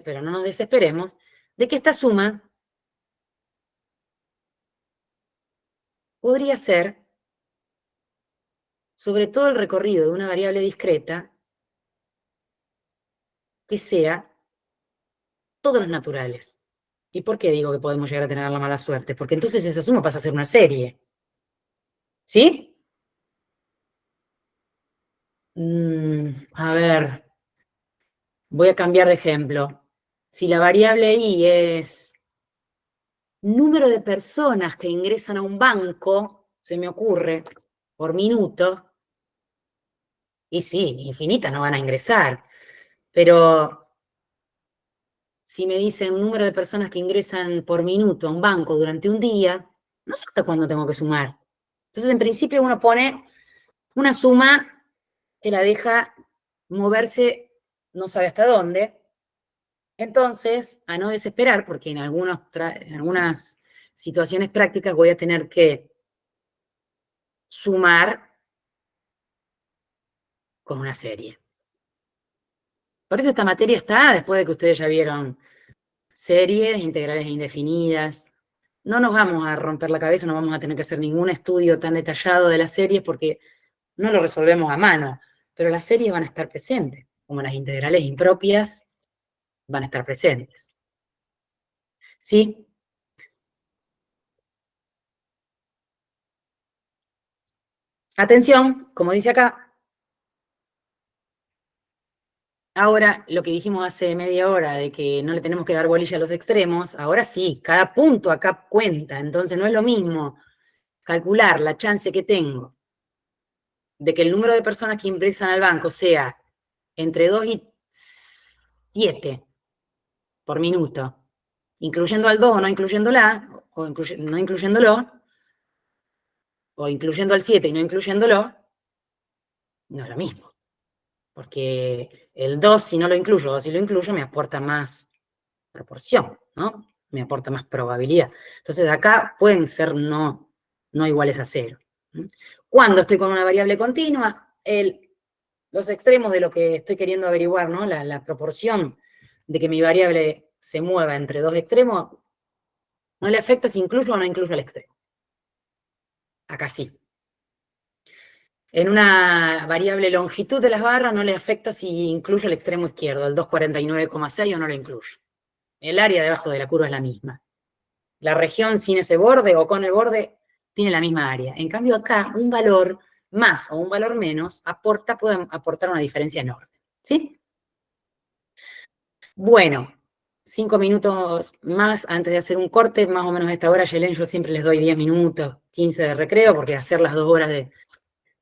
pero no nos desesperemos, de que esta suma podría ser, sobre todo el recorrido de una variable discreta, que sea todos los naturales. ¿Y por qué digo que podemos llegar a tener la mala suerte? Porque entonces esa suma pasa a ser una serie. ¿Sí? A ver, voy a cambiar de ejemplo. Si la variable I es número de personas que ingresan a un banco, se me ocurre, por minuto, y sí, infinitas no van a ingresar, pero si me dicen un número de personas que ingresan por minuto a un banco durante un día, no sé hasta cuándo tengo que sumar. Entonces, en principio, uno pone una suma que la deja moverse no sabe hasta dónde. Entonces, a no desesperar, porque en algunas situaciones prácticas voy a tener que sumar con una serie. Por eso esta materia está, después de que ustedes ya vieron series, integrales e indefinidas. No nos vamos a romper la cabeza, no vamos a tener que hacer ningún estudio tan detallado de las series porque no lo resolvemos a mano, pero las series van a estar presentes, como las integrales impropias van a estar presentes. ¿Sí? Atención, como dice acá. Ahora, lo que dijimos hace media hora de que no le tenemos que dar bolilla a los extremos, ahora sí, cada punto acá cuenta, entonces no es lo mismo calcular la chance que tengo de que el número de personas que ingresan al banco sea entre 2 y 7 por minuto, incluyendo al 2 o no incluyéndola, o no incluyéndolo, o incluyendo al 7 y no incluyéndolo, no es lo mismo. Porque el 2, si no lo incluyo, o si lo incluyo, me aporta más proporción, ¿no? Me aporta más probabilidad. Entonces, acá pueden ser no iguales a 0. Cuando estoy con una variable continua, los extremos de lo que estoy queriendo averiguar, ¿no? La proporción de que mi variable se mueva entre dos extremos, no le afecta si incluyo o no incluyo el extremo. Acá sí. En una variable longitud de las barras no le afecta si incluyo el extremo izquierdo, el 249,6 o no lo incluyo. El área debajo de la curva es la misma. La región sin ese borde o con el borde tiene la misma área. En cambio acá, un valor más o un valor menos puede aportar una diferencia enorme, ¿sí? Bueno, 5 minutos más antes de hacer un corte, más o menos a esta hora, Yelén, yo siempre les doy 10 minutos, 15 de recreo, porque hacer las 2 horas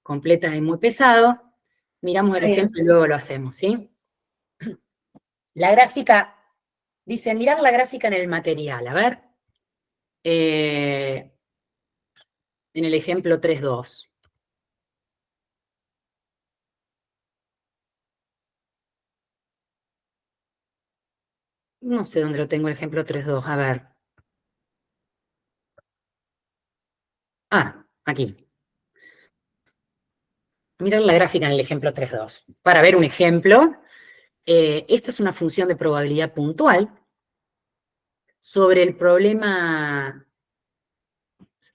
completas es muy pesado. Miramos el ejemplo y luego lo hacemos, ¿sí? La gráfica, dice, mirar la gráfica en el material, a ver. En el ejemplo 3.2. No sé dónde lo tengo el ejemplo 3.2, a ver. Ah, aquí. Mirar la gráfica en el ejemplo 3.2. Para ver un ejemplo, esta es una función de probabilidad puntual sobre el problema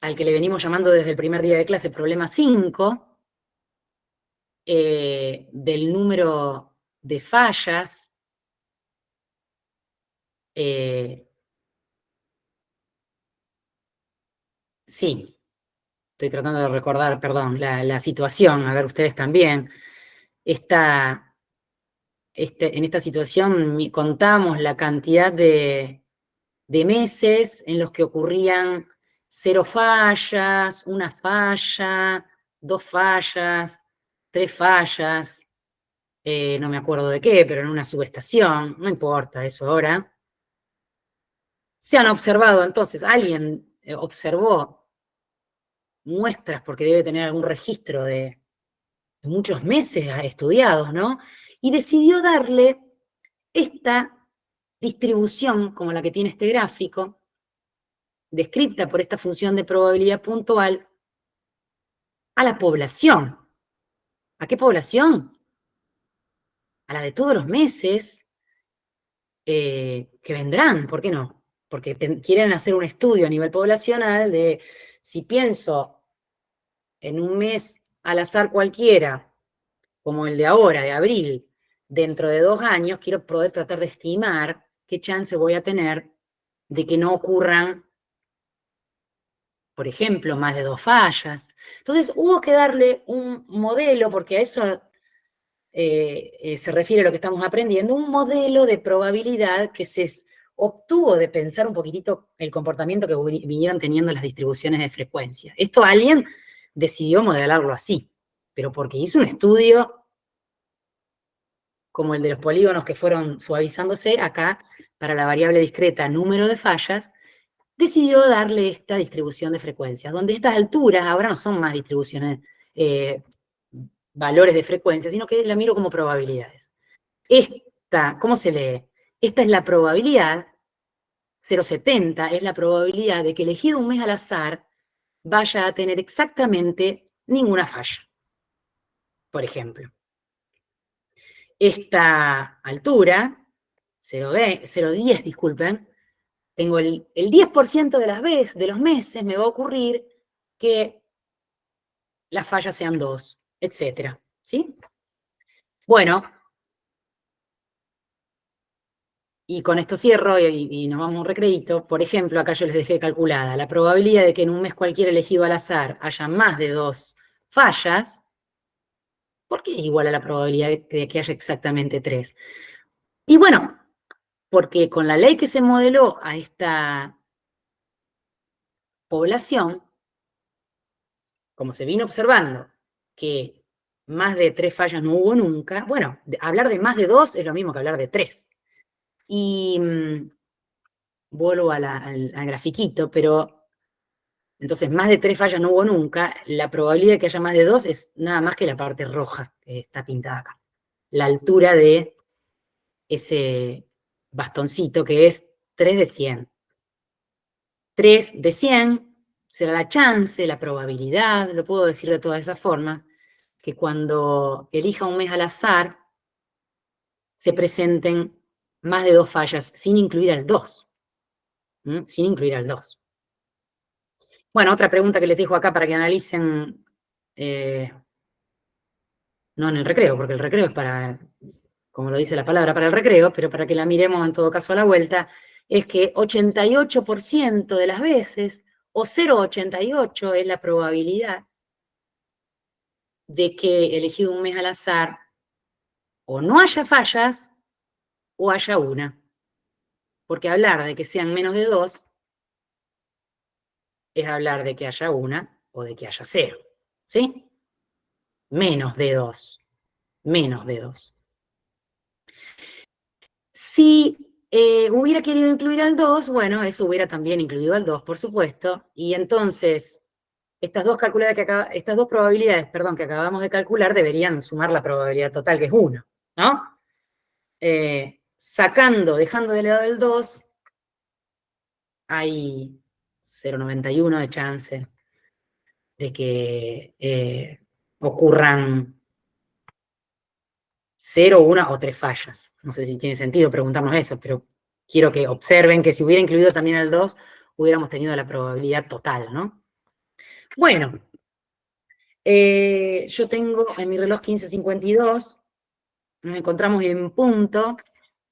al que le venimos llamando desde el primer día de clase, problema 5, del número de fallas sí, estoy tratando de recordar, perdón, la situación, a ver ustedes también. En esta situación contamos la cantidad de meses en los que ocurrían 0 fallas, 1 falla, 2 fallas, 3 fallas, no me acuerdo de qué, pero en una subestación, no importa eso ahora. Se han observado, entonces, alguien observó muestras, porque debe tener algún registro de muchos meses estudiados, ¿no? Y decidió darle esta distribución, como la que tiene este gráfico, descrita por esta función de probabilidad puntual, a la población. ¿A qué población? A la de todos los meses que vendrán, ¿por qué no? Porque quieren hacer un estudio a nivel poblacional de si pienso en un mes al azar cualquiera, como el de ahora, de abril, dentro de 2 años, quiero poder tratar de estimar qué chance voy a tener de que no ocurran, por ejemplo, más de 2 fallas. Entonces hubo que darle un modelo, porque a eso se refiere a lo que estamos aprendiendo, un modelo de probabilidad que se obtuvo de pensar un poquitito el comportamiento que vinieron teniendo las distribuciones de frecuencia. Esto alguien decidió modelarlo así, pero porque hizo un estudio como el de los polígonos que fueron suavizándose, acá, para la variable discreta número de fallas, decidió darle esta distribución de frecuencias, donde estas alturas ahora no son más distribuciones, valores de frecuencia, sino que la miro como probabilidades. Esta, ¿cómo se lee? Esta es la probabilidad, 0,70 es la probabilidad de que elegido un mes al azar vaya a tener exactamente ninguna falla, por ejemplo. Esta altura, 0,10, disculpen, tengo el 10% de las veces, de los meses, me va a ocurrir que las fallas sean 2, etcétera, ¿sí? Bueno, y con esto cierro y nos vamos a un recreíto. Por ejemplo, acá yo les dejé calculada la probabilidad de que en un mes cualquiera elegido al azar haya más de 2 fallas. ¿Por qué es igual a la probabilidad de que haya exactamente 3? Y bueno, porque con la ley que se modeló a esta población, como se vino observando que más de 3 fallas no hubo nunca, bueno, hablar de más de 2 es lo mismo que hablar de 3. Y vuelvo al grafiquito, pero entonces más de 3 fallas no hubo nunca, la probabilidad de que haya más de 2 es nada más que la parte roja que está pintada acá. La altura de ese bastoncito que es 3 de 100. 3 de 100 será la chance, la probabilidad, lo puedo decir de todas esas formas, que cuando elija un mes al azar se presenten más de 2 fallas, sin incluir al 2. Sin incluir al 2. Bueno, otra pregunta que les dejo acá para que analicen, no en el recreo, porque el recreo es para, como lo dice la palabra, para el recreo, pero para que la miremos en todo caso a la vuelta, es que 88% de las veces O 0,88 es la probabilidad de que, elegido un mes al azar, o no haya fallas o haya una. Porque hablar de que sean menos de 2 es hablar de que haya una o de que haya 0. ¿Sí? Menos de 2. Menos de 2. Si hubiera querido incluir al 2, bueno, eso hubiera también incluido al 2, por supuesto. Y entonces, estas dos probabilidades, perdón, que acabamos de calcular deberían sumar la probabilidad total, que es 1, ¿no? Dejando de lado el 2, hay 0,91 de chance de que ocurran 0, 1 o 3 fallas. No sé si tiene sentido preguntarnos eso, pero quiero que observen que si hubiera incluido también el 2, hubiéramos tenido la probabilidad total, ¿no? Bueno, yo tengo en mi reloj 15:52, nos encontramos en punto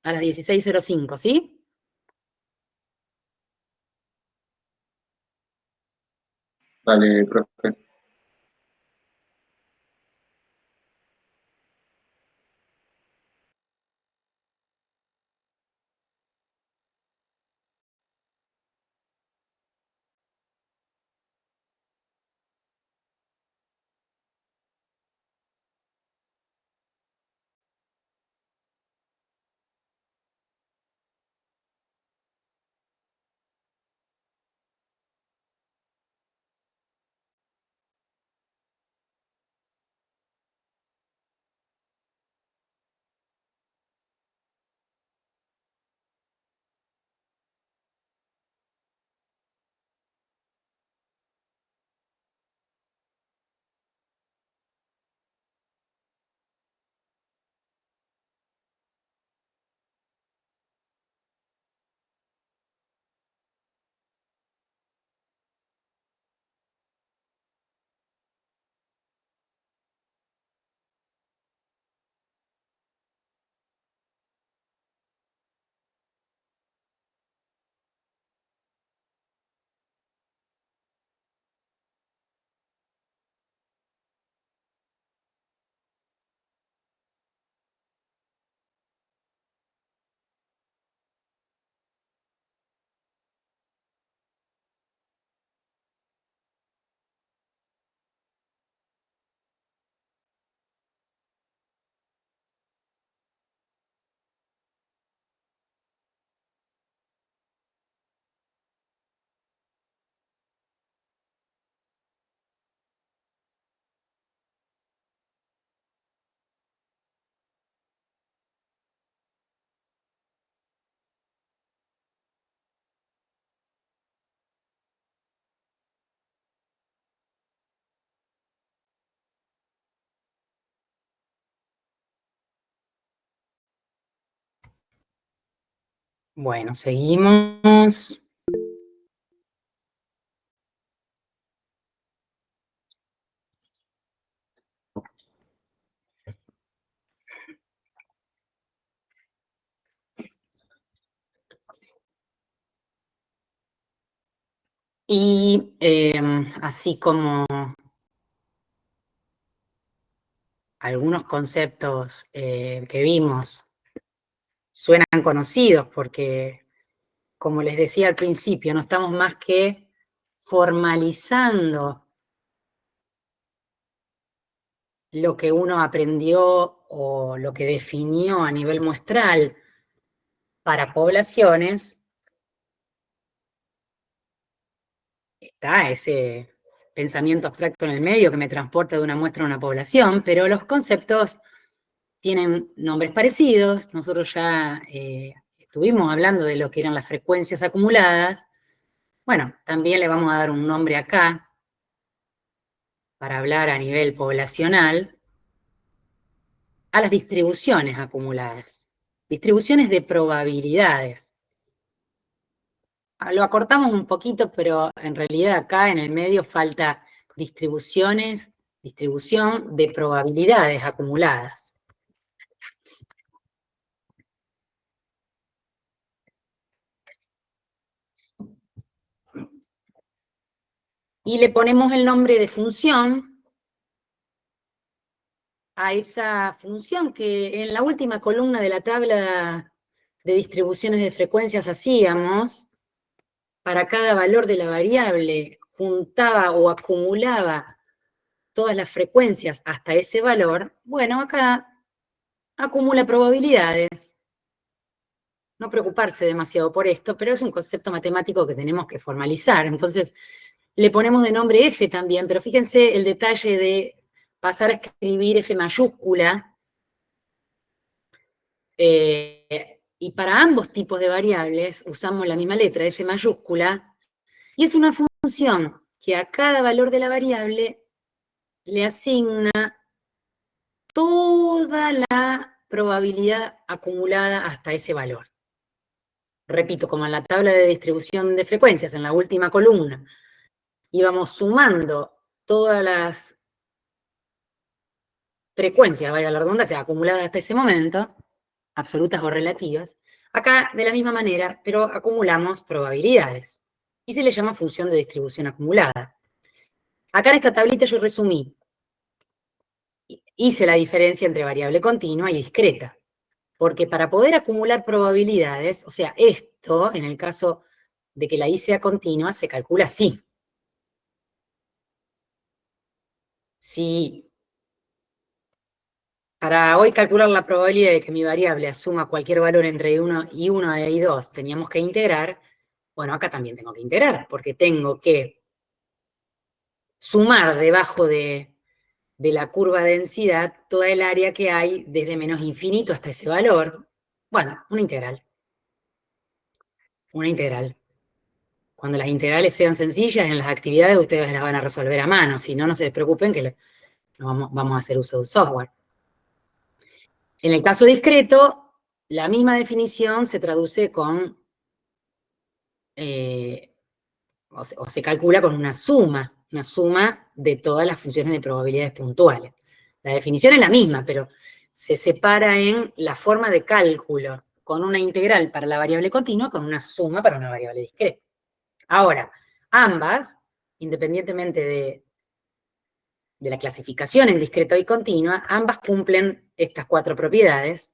a las 16:05, ¿sí? Dale, profe. Bueno, seguimos. Y así como algunos conceptos que vimos suenan conocidos porque, como les decía al principio, no estamos más que formalizando lo que uno aprendió o lo que definió a nivel muestral para poblaciones. Está ese pensamiento abstracto en el medio que me transporta de una muestra a una población, pero los conceptos tienen nombres parecidos. Nosotros ya estuvimos hablando de lo que eran las frecuencias acumuladas. Bueno, también le vamos a dar un nombre acá para hablar a nivel poblacional a las distribuciones acumuladas. Distribuciones de probabilidades. Lo acortamos un poquito, pero en realidad acá en el medio falta distribución de probabilidades acumuladas. y le ponemos el nombre de función a esa función que en la última columna de la tabla de distribuciones de frecuencias hacíamos. Para cada valor de la variable juntaba o acumulaba todas las frecuencias hasta ese valor. Bueno, acá acumula probabilidades. No preocuparse demasiado por esto, pero es un concepto matemático que tenemos que formalizar. Entonces, le ponemos de nombre F también, pero fíjense el detalle de pasar a escribir F mayúscula. Y para ambos tipos de variables usamos la misma letra, F mayúscula, y es una función que a cada valor de la variable le asigna toda la probabilidad acumulada hasta ese valor. Repito, como en la tabla de distribución de frecuencias, en la última columna, íbamos sumando todas las frecuencias, valga la redundancia, acumuladas hasta ese momento, absolutas o relativas, acá de la misma manera, pero acumulamos probabilidades. Y se le llama función de distribución acumulada. Acá en esta tablita yo resumí. Hice la diferencia entre variable continua y discreta. Porque para poder acumular probabilidades, o sea, esto, en el caso de que la I sea continua, se calcula así. Si para hoy calcular la probabilidad de que mi variable asuma cualquier valor entre 1 y 1 y 2 teníamos que integrar, bueno, acá también tengo que integrar, porque tengo que sumar debajo de la curva de densidad toda el área que hay desde menos infinito hasta ese valor. Bueno, una integral. Una integral. Cuando las integrales sean sencillas, en las actividades ustedes las van a resolver a mano. Si no, no se preocupen que vamos a hacer uso de un software. En el caso discreto, la misma definición se traduce con, o se calcula con una suma de todas las funciones de probabilidades puntuales. La definición es la misma, pero se separa en la forma de cálculo, con una integral para la variable continua, con una suma para una variable discreta. Ahora, ambas, independientemente de la clasificación en discreta y continua, ambas cumplen estas 4 propiedades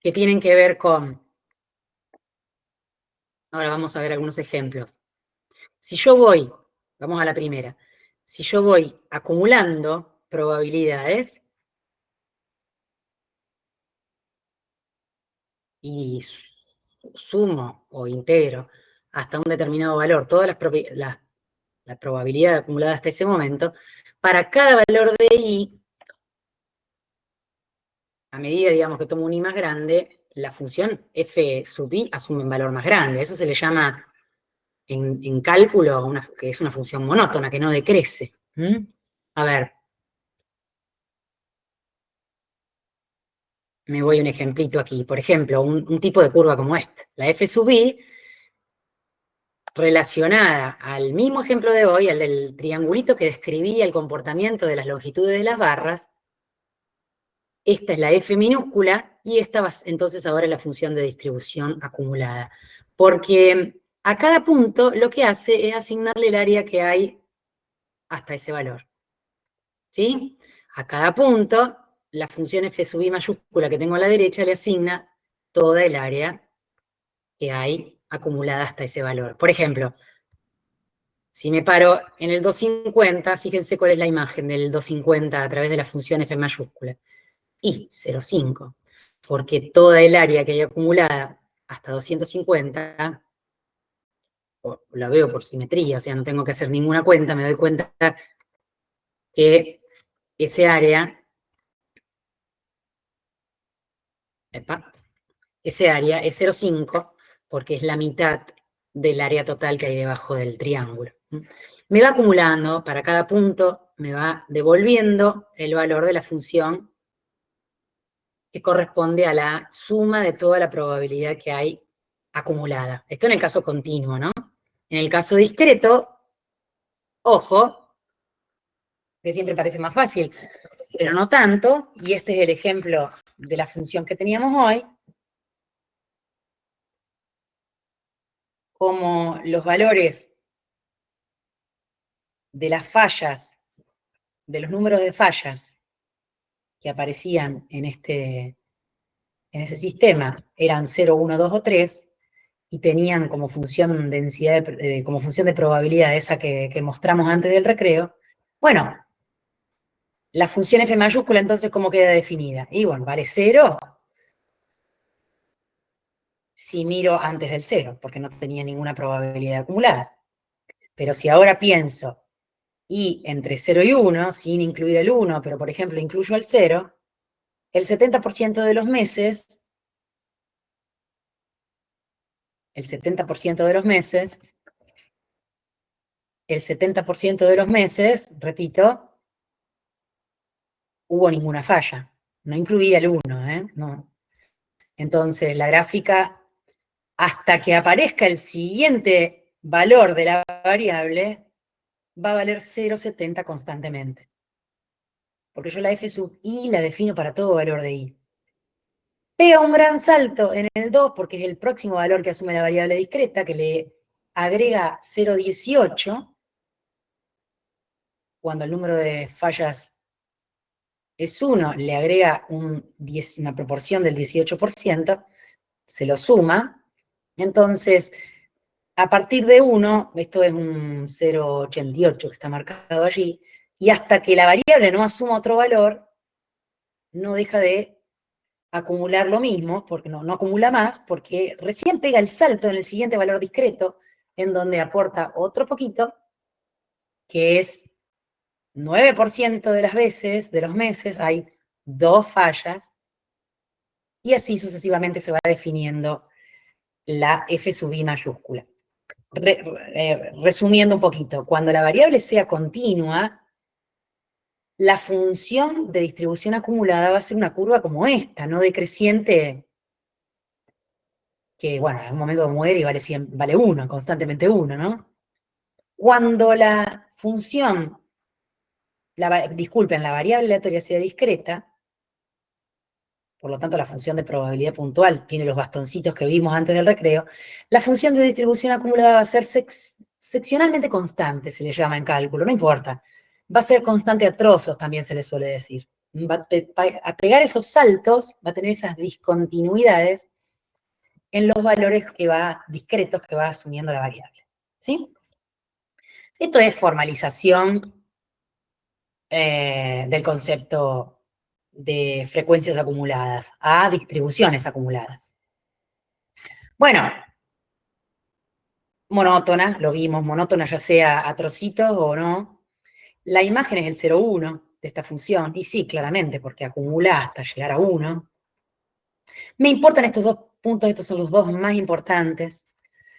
que tienen que ver con, ahora vamos a ver algunos ejemplos. Si yo voy, vamos a la primera, si yo voy acumulando probabilidades y sumo o integro hasta un determinado valor todas la probabilidad acumulada hasta ese momento, para cada valor de I, a medida, digamos, que tomo un I más grande, la función f sub I asume un valor más grande. Eso se le llama en cálculo que es una función monótona, que no decrece. A ver. Me voy a un ejemplito aquí. Por ejemplo, un tipo de curva como esta. La f sub I, relacionada al mismo ejemplo de hoy, al del triangulito que describía el comportamiento de las longitudes de las barras. Esta es la f minúscula y esta va entonces ahora es la función de distribución acumulada. Porque a cada punto lo que hace es asignarle el área que hay hasta ese valor. ¿Sí? A cada punto, la función f sub I mayúscula que tengo a la derecha le asigna toda el área que hay acumulada hasta ese valor. Por ejemplo, si me paro en el 250, fíjense cuál es la imagen del 250 a través de la función f mayúscula. Y 0,5, porque toda el área que hay acumulada hasta 250, la veo por simetría, o sea, no tengo que hacer ninguna cuenta, me doy cuenta que ese área, es 0,5, porque es la mitad del área total que hay debajo del triángulo. Me va acumulando, para cada punto me va devolviendo el valor de la función que corresponde a la suma de toda la probabilidad que hay acumulada. Esto en el caso continuo, ¿no? En el caso discreto, ojo, que siempre parece más fácil, pero no tanto, y este es el ejemplo de la función que teníamos hoy. como los valores de las fallas, de los números de fallas que aparecían en ese sistema, eran 0, 1, 2 o 3, y tenían como función densidad, como función de probabilidad esa que mostramos antes del recreo, bueno, la función f mayúscula entonces, ¿cómo queda definida? Y bueno, vale 0 si miro antes del 0, porque no tenía ninguna probabilidad acumulada. Pero si ahora pienso, y entre 0 y 1, sin incluir el 1, pero por ejemplo incluyo el 0, el 70% de los meses, el 70% de los meses, repito, hubo ninguna falla. No incluía el 1, ¿eh? No. Entonces, la gráfica, hasta que aparezca el siguiente valor de la variable, va a valer 0,70 constantemente. Porque yo la f sub i la defino para todo valor de i. Pega un gran salto en el 2, porque es el próximo valor que asume la variable discreta, que le agrega 0,18, cuando el número de fallas es 1, le agrega una proporción del 18%, se lo suma. Entonces, a partir de 1, esto es un 0,88 que está marcado allí, y hasta que la variable no asuma otro valor, no deja de acumular lo mismo, porque no acumula más, porque recién pega el salto en el siguiente valor discreto, en donde aporta otro poquito, que es 9% de las veces, de los meses, hay 2 fallas, y así sucesivamente se va definiendo la f sub i mayúscula. Resumiendo un poquito, cuando la variable sea continua, la función de distribución acumulada va a ser una curva como esta, no decreciente, que bueno, en un momento muere y vale 1, constantemente 1, ¿no? Cuando la función, disculpen, la variable aleatoria sea discreta, por lo tanto la función de probabilidad puntual tiene los bastoncitos que vimos antes del recreo, la función de distribución acumulada va a ser seccionalmente constante, se le llama en cálculo, no importa. Va a ser constante a trozos, también se le suele decir. Va a pegar esos saltos, va a tener esas discontinuidades en los valores discretos que va asumiendo la variable. ¿Sí? Esto es formalización del concepto de frecuencias acumuladas a distribuciones acumuladas. Bueno, monótona, lo vimos, monótona ya sea a trocitos o no. La imagen es el 0,1 de esta función, y sí, claramente, porque acumula hasta llegar a 1. Me importan estos 2 puntos, estos son los 2 más importantes,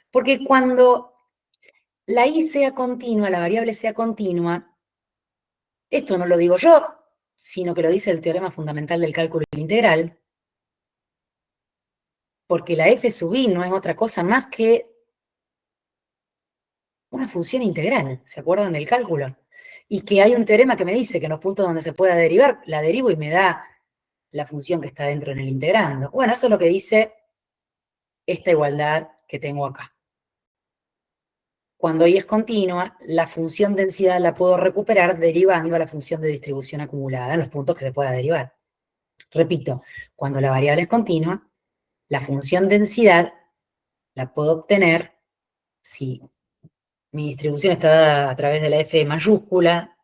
porque cuando la i sea continua, la variable sea continua, esto no lo digo yo, sino que lo dice el teorema fundamental del cálculo integral, porque la f sub i no es otra cosa más que una función integral, ¿se acuerdan del cálculo? Y que hay un teorema que me dice que en los puntos donde se pueda derivar, la derivo y me da la función que está dentro en el integrando. Bueno, eso es lo que dice esta igualdad que tengo acá. Cuando i es continua, la función densidad la puedo recuperar derivando a la función de distribución acumulada en los puntos que se pueda derivar. Repito, cuando la variable es continua, la función densidad la puedo obtener si mi distribución está dada a través de la f mayúscula,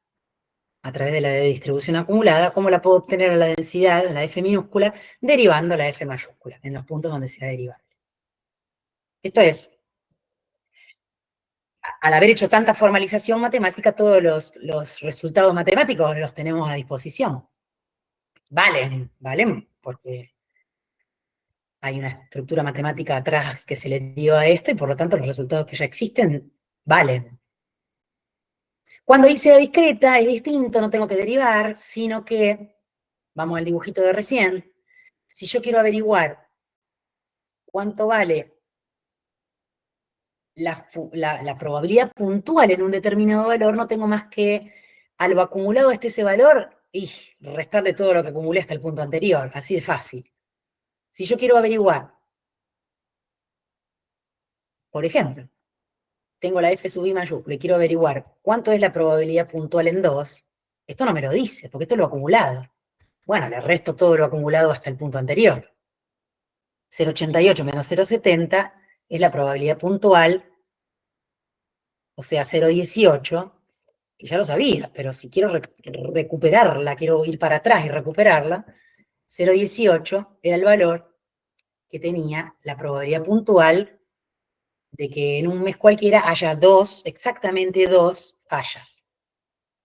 a través de la de distribución acumulada, ¿cómo la puedo obtener a la densidad, la f minúscula, derivando la f mayúscula, en los puntos donde sea derivable? Esto es, al haber hecho tanta formalización matemática, todos los resultados matemáticos los tenemos a disposición. Valen, porque hay una estructura matemática atrás que se le dio a esto, y por lo tanto los resultados que ya existen valen. Cuando i sea discreta es distinto, no tengo que derivar, sino que, vamos al dibujito de recién, si yo quiero averiguar cuánto vale la probabilidad puntual en un determinado valor, no tengo más que, a lo acumulado hasta ese valor, y restarle todo lo que acumulé hasta el punto anterior, así de fácil. Si yo quiero averiguar Por ejemplo, tengo la f sub i mayúscula y quiero averiguar cuánto es la probabilidad puntual en 2, esto no me lo dice, porque esto es lo acumulado. Bueno, le resto todo lo acumulado hasta el punto anterior. 0,88 menos 0,70 es la probabilidad puntual, o sea, 0,18, que ya lo sabía, pero si quiero recuperarla, quiero ir para atrás y recuperarla, 0,18 era el valor que tenía la probabilidad puntual de que en un mes cualquiera haya exactamente dos fallas.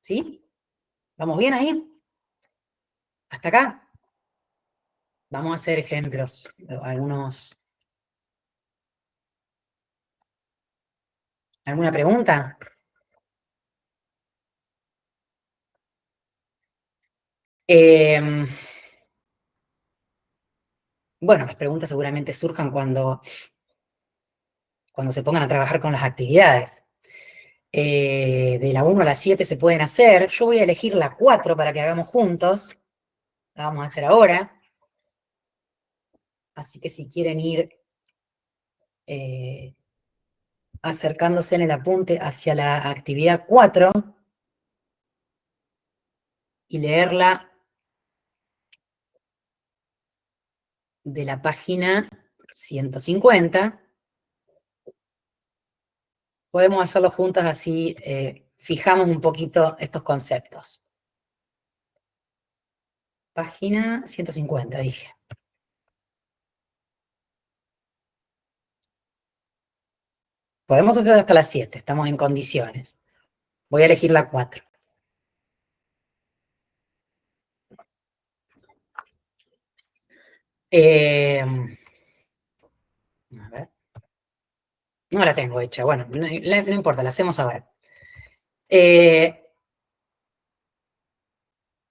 ¿Sí? ¿Vamos bien ahí? ¿Hasta acá? Vamos a hacer ejemplos, ¿Alguna pregunta? Bueno, las preguntas seguramente surjan cuando se pongan a trabajar con las actividades. De la 1 a la 7 se pueden hacer. Yo voy a elegir la 4 para que hagamos juntos. La vamos a hacer ahora. Así que si quieren ir acercándose en el apunte hacia la actividad 4 y leerla de la página 150, podemos hacerlo juntos, así fijamos un poquito estos conceptos. Página 150, dije. Podemos hacer hasta las 7, estamos en condiciones. Voy a elegir la 4. A ver. No la tengo hecha, bueno, no importa, la hacemos ahora.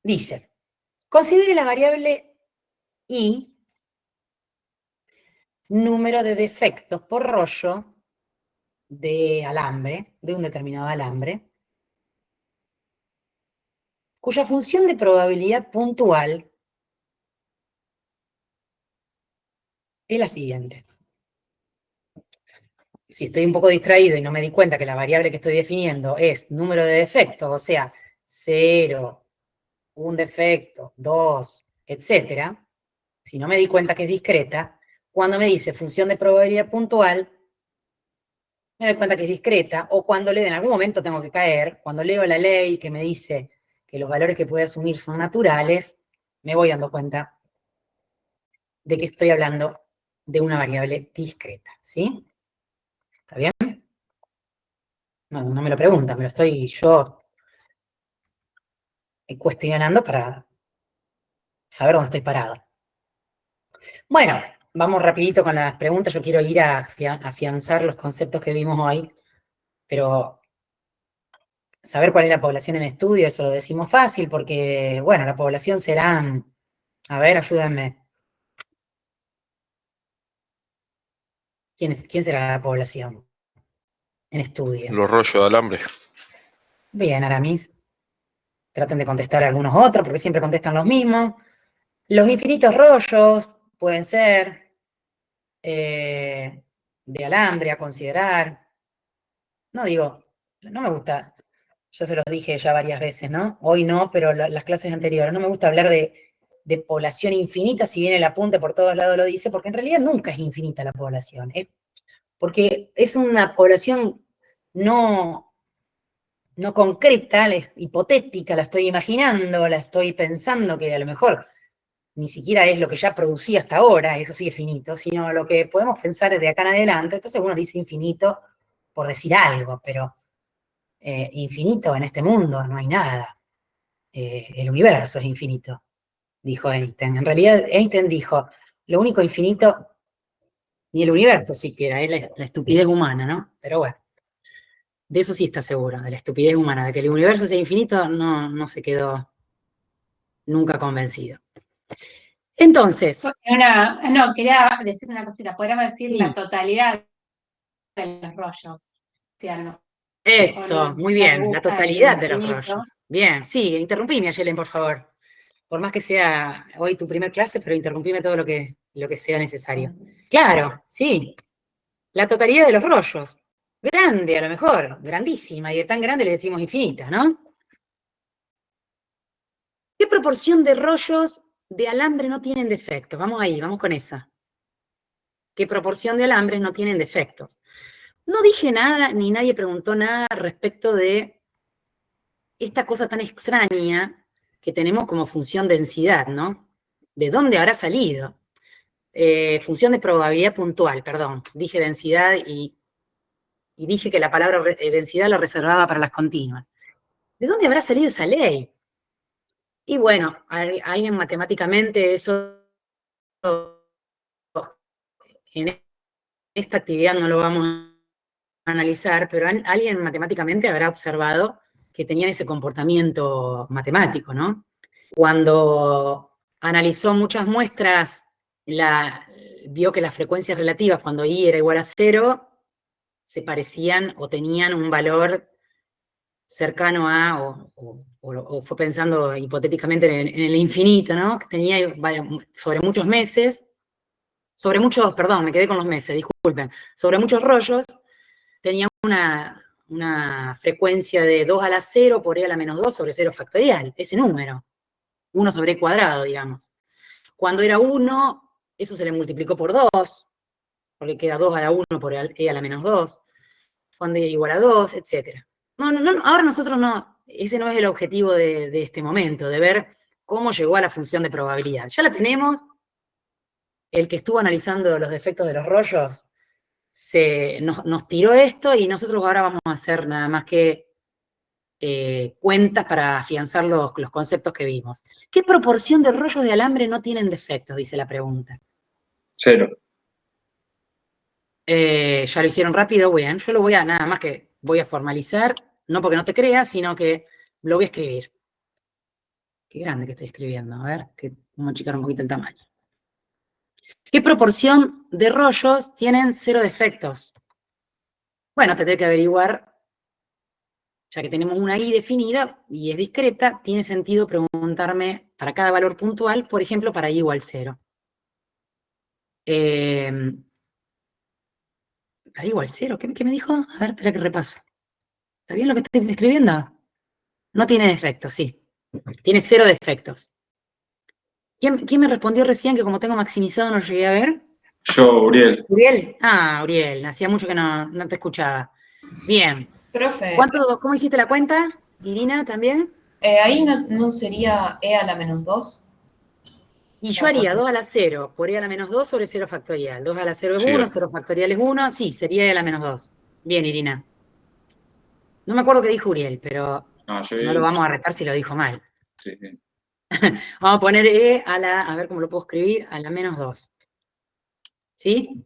Dice, considere la variable i número de defectos por rollo de alambre, de un determinado alambre, cuya función de probabilidad puntual es la siguiente. Si estoy un poco distraído y no me di cuenta que la variable que estoy definiendo es número de defectos, o sea, 0, un defecto, 2, etcétera, si no me di cuenta que es discreta, cuando me dice función de probabilidad puntual, me doy cuenta que es discreta, o cuando en algún momento tengo que caer, cuando leo la ley que me dice que los valores que puede asumir son naturales, me voy dando cuenta de que estoy hablando de una variable discreta, ¿sí? ¿Está bien? No me lo preguntan, me lo estoy yo cuestionando para saber dónde estoy parado. Bueno, vamos rapidito con las preguntas. Yo quiero ir a afianzar los conceptos que vimos hoy, pero saber cuál es la población en estudio, eso lo decimos fácil, porque, bueno, la población será, a ver, ayúdenme. ¿Quién será la población en estudio? Los rollos de alambre. Bien, Aramis. Traten de contestar algunos otros, porque siempre contestan los mismos. Los infinitos rollos pueden ser de alambre a considerar. No digo, no me gusta, ya se los dije ya varias veces, ¿no? Hoy no, pero las clases anteriores, no me gusta hablar de población infinita, si bien el apunte por todos lados lo dice, porque en realidad nunca es infinita la población, porque es una población no concreta, hipotética, la estoy imaginando, la estoy pensando, que a lo mejor ni siquiera es lo que ya producía hasta ahora, eso sí es finito, sino lo que podemos pensar desde acá en adelante. Entonces uno dice infinito por decir algo, pero infinito en este mundo no hay nada. El universo es infinito, dijo Einstein. En realidad Einstein dijo, lo único infinito, ni el universo siquiera, es la estupidez humana, ¿no? Pero bueno, de eso sí está seguro, de la estupidez humana, de que el universo sea infinito, no se quedó nunca convencido. Entonces. No, quería decir una cosita. Podríamos decir Sí. la totalidad de los rollos. ¿Cierto? Eso, muy bien, la totalidad de los rollos. Bien, sí, interrumpime, Ayelen, por favor. Por más que sea hoy tu primer clase, pero interrumpime todo lo que sea necesario. Claro, sí. La totalidad de los rollos. Grande, a lo mejor, grandísima, y de tan grande le decimos infinita, ¿no? ¿Qué proporción de rollos de alambre no tienen defectos? Vamos ahí, vamos con esa. ¿Qué proporción de alambres no tienen defectos? No dije nada, ni nadie preguntó nada respecto de esta cosa tan extraña que tenemos como función densidad, ¿no? ¿De dónde habrá salido? Función de probabilidad puntual, perdón. Dije densidad y dije que la palabra densidad la reservaba para las continuas. ¿De dónde habrá salido esa ley? Y bueno, alguien matemáticamente eso en esta actividad no lo vamos a analizar, pero alguien matemáticamente habrá observado que tenían ese comportamiento matemático, ¿no? Cuando analizó muchas muestras, vio que las frecuencias relativas cuando I era igual a 0, se parecían o tenían un valor cercano a, o fue pensando hipotéticamente en el infinito, ¿no? Que tenía sobre muchos meses, sobre muchos, perdón, me quedé con los meses, disculpen, sobre muchos rollos, tenía una frecuencia de 2 a la 0 por E a la menos 2 sobre 0 factorial, ese número, 1 sobre E cuadrado, digamos. Cuando era 1, eso se le multiplicó por 2, porque queda 2 a la 1 por E a la menos 2, cuando E igual a 2, etc. No, ahora nosotros no, ese no es el objetivo de este momento, de ver cómo llegó a la función de probabilidad. Ya la tenemos, el que estuvo analizando los defectos de los rollos nos tiró esto y nosotros ahora vamos a hacer nada más que cuentas para afianzar los conceptos que vimos. ¿Qué proporción de rollos de alambre no tienen defectos? Dice la pregunta. 0. Ya lo hicieron rápido, bien. Yo lo voy a, nada más que voy a formalizar, no porque no te creas, sino que lo voy a escribir. Qué grande que estoy escribiendo, a ver, que vamos a achicar un poquito el tamaño. ¿Qué proporción de rollos tienen 0 defectos? Bueno, tendré que averiguar, ya que tenemos una I definida y es discreta, tiene sentido preguntarme para cada valor puntual, por ejemplo, para I igual 0. Para I igual 0, ¿qué me dijo? A ver, espera que repaso. ¿Está bien lo que estoy escribiendo? No tiene defectos, sí. Tiene 0 defectos. ¿Quién me respondió recién que como tengo maximizado no lo llegué a ver? Yo, Uriel. ¿Uriel? Ah, Uriel, hacía mucho que no te escuchaba. Bien. Profe, ¿Cómo hiciste la cuenta? Irina, ¿también? ahí no sería E a la menos 2. Y yo haría 2 a la 0 por E a la menos 2 sobre 0 factorial. 2 a la 0 es Sí, 1, 0 factorial es 1, sí, sería E a la menos 2. Bien, Irina. No me acuerdo qué dijo Uriel, pero No, yo no lo vamos a retar si lo dijo mal. Sí, sí. Vamos a poner E a ver cómo lo puedo escribir, a la menos 2. ¿Sí?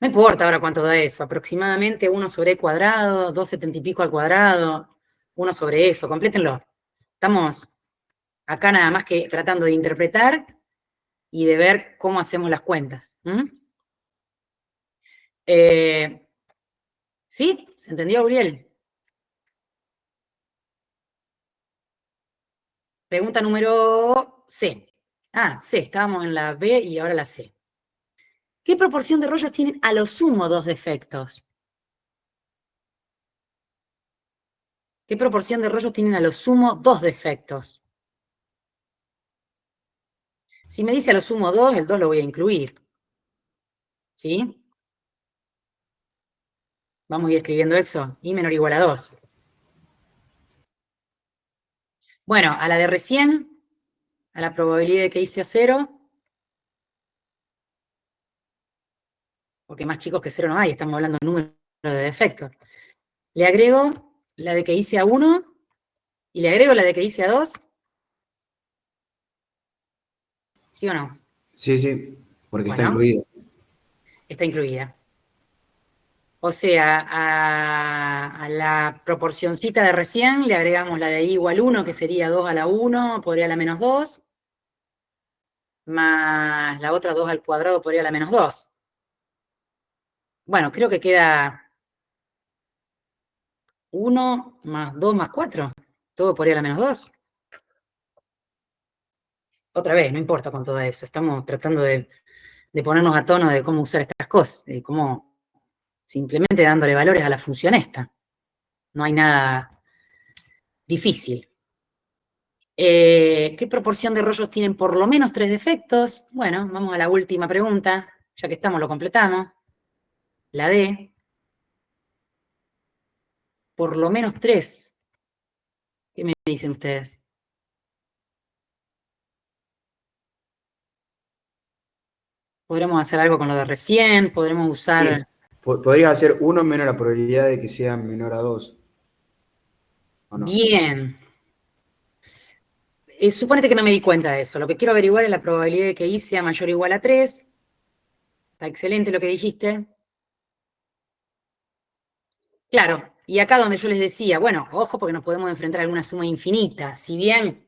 No importa ahora cuánto da eso, aproximadamente 1 sobre E cuadrado, 2,70 y pico al cuadrado, 1 sobre eso, complétenlo. Estamos acá nada más que tratando de interpretar y de ver cómo hacemos las cuentas. ¿Sí? ¿Se entendió, Uriel? Pregunta número C. Ah, C, estábamos en la B y ahora la C. ¿Qué proporción de rollos tienen a lo sumo 2 defectos? ¿Qué proporción de rollos tienen a lo sumo 2 defectos? Si me dice a lo sumo 2, el 2 lo voy a incluir. ¿Sí? Vamos a ir escribiendo eso. I menor o igual a 2. Bueno, a la de recién, a la probabilidad de que I sea 0, porque más chicos que 0 no hay, estamos hablando de número de defectos. Le agrego la de que I sea 1 y le agrego la de que I sea 2. ¿Sí o no? Sí, porque está Bueno. incluido. Está incluida. O sea, a la proporcioncita de recién le agregamos la de I igual 1, que sería 2 a la 1 por E a la menos 2, más la otra 2 al cuadrado por E a la menos 2. Bueno, creo que queda 1 más 2 más 4, todo por E a la menos 2. Otra vez, no importa con todo eso, estamos tratando de ponernos a tono de cómo usar estas cosas, como simplemente dándole valores a la función esta. No hay nada difícil. ¿Qué proporción de rollos tienen por lo menos 3 defectos? Bueno, vamos a la última pregunta, ya que estamos, lo completamos. La D. Por lo menos 3. ¿Qué me dicen ustedes? ¿Podremos hacer algo con lo de recién? ¿Podremos usar...? Sí. Podrías hacer 1 menos la probabilidad de que sea menor a 2. ¿O no? Bien. Suponete que no me di cuenta de eso. Lo que quiero averiguar es la probabilidad de que I sea mayor o igual a 3. Está excelente lo que dijiste. Claro, y acá donde yo les decía, bueno, ojo porque nos podemos enfrentar a alguna suma infinita. Si bien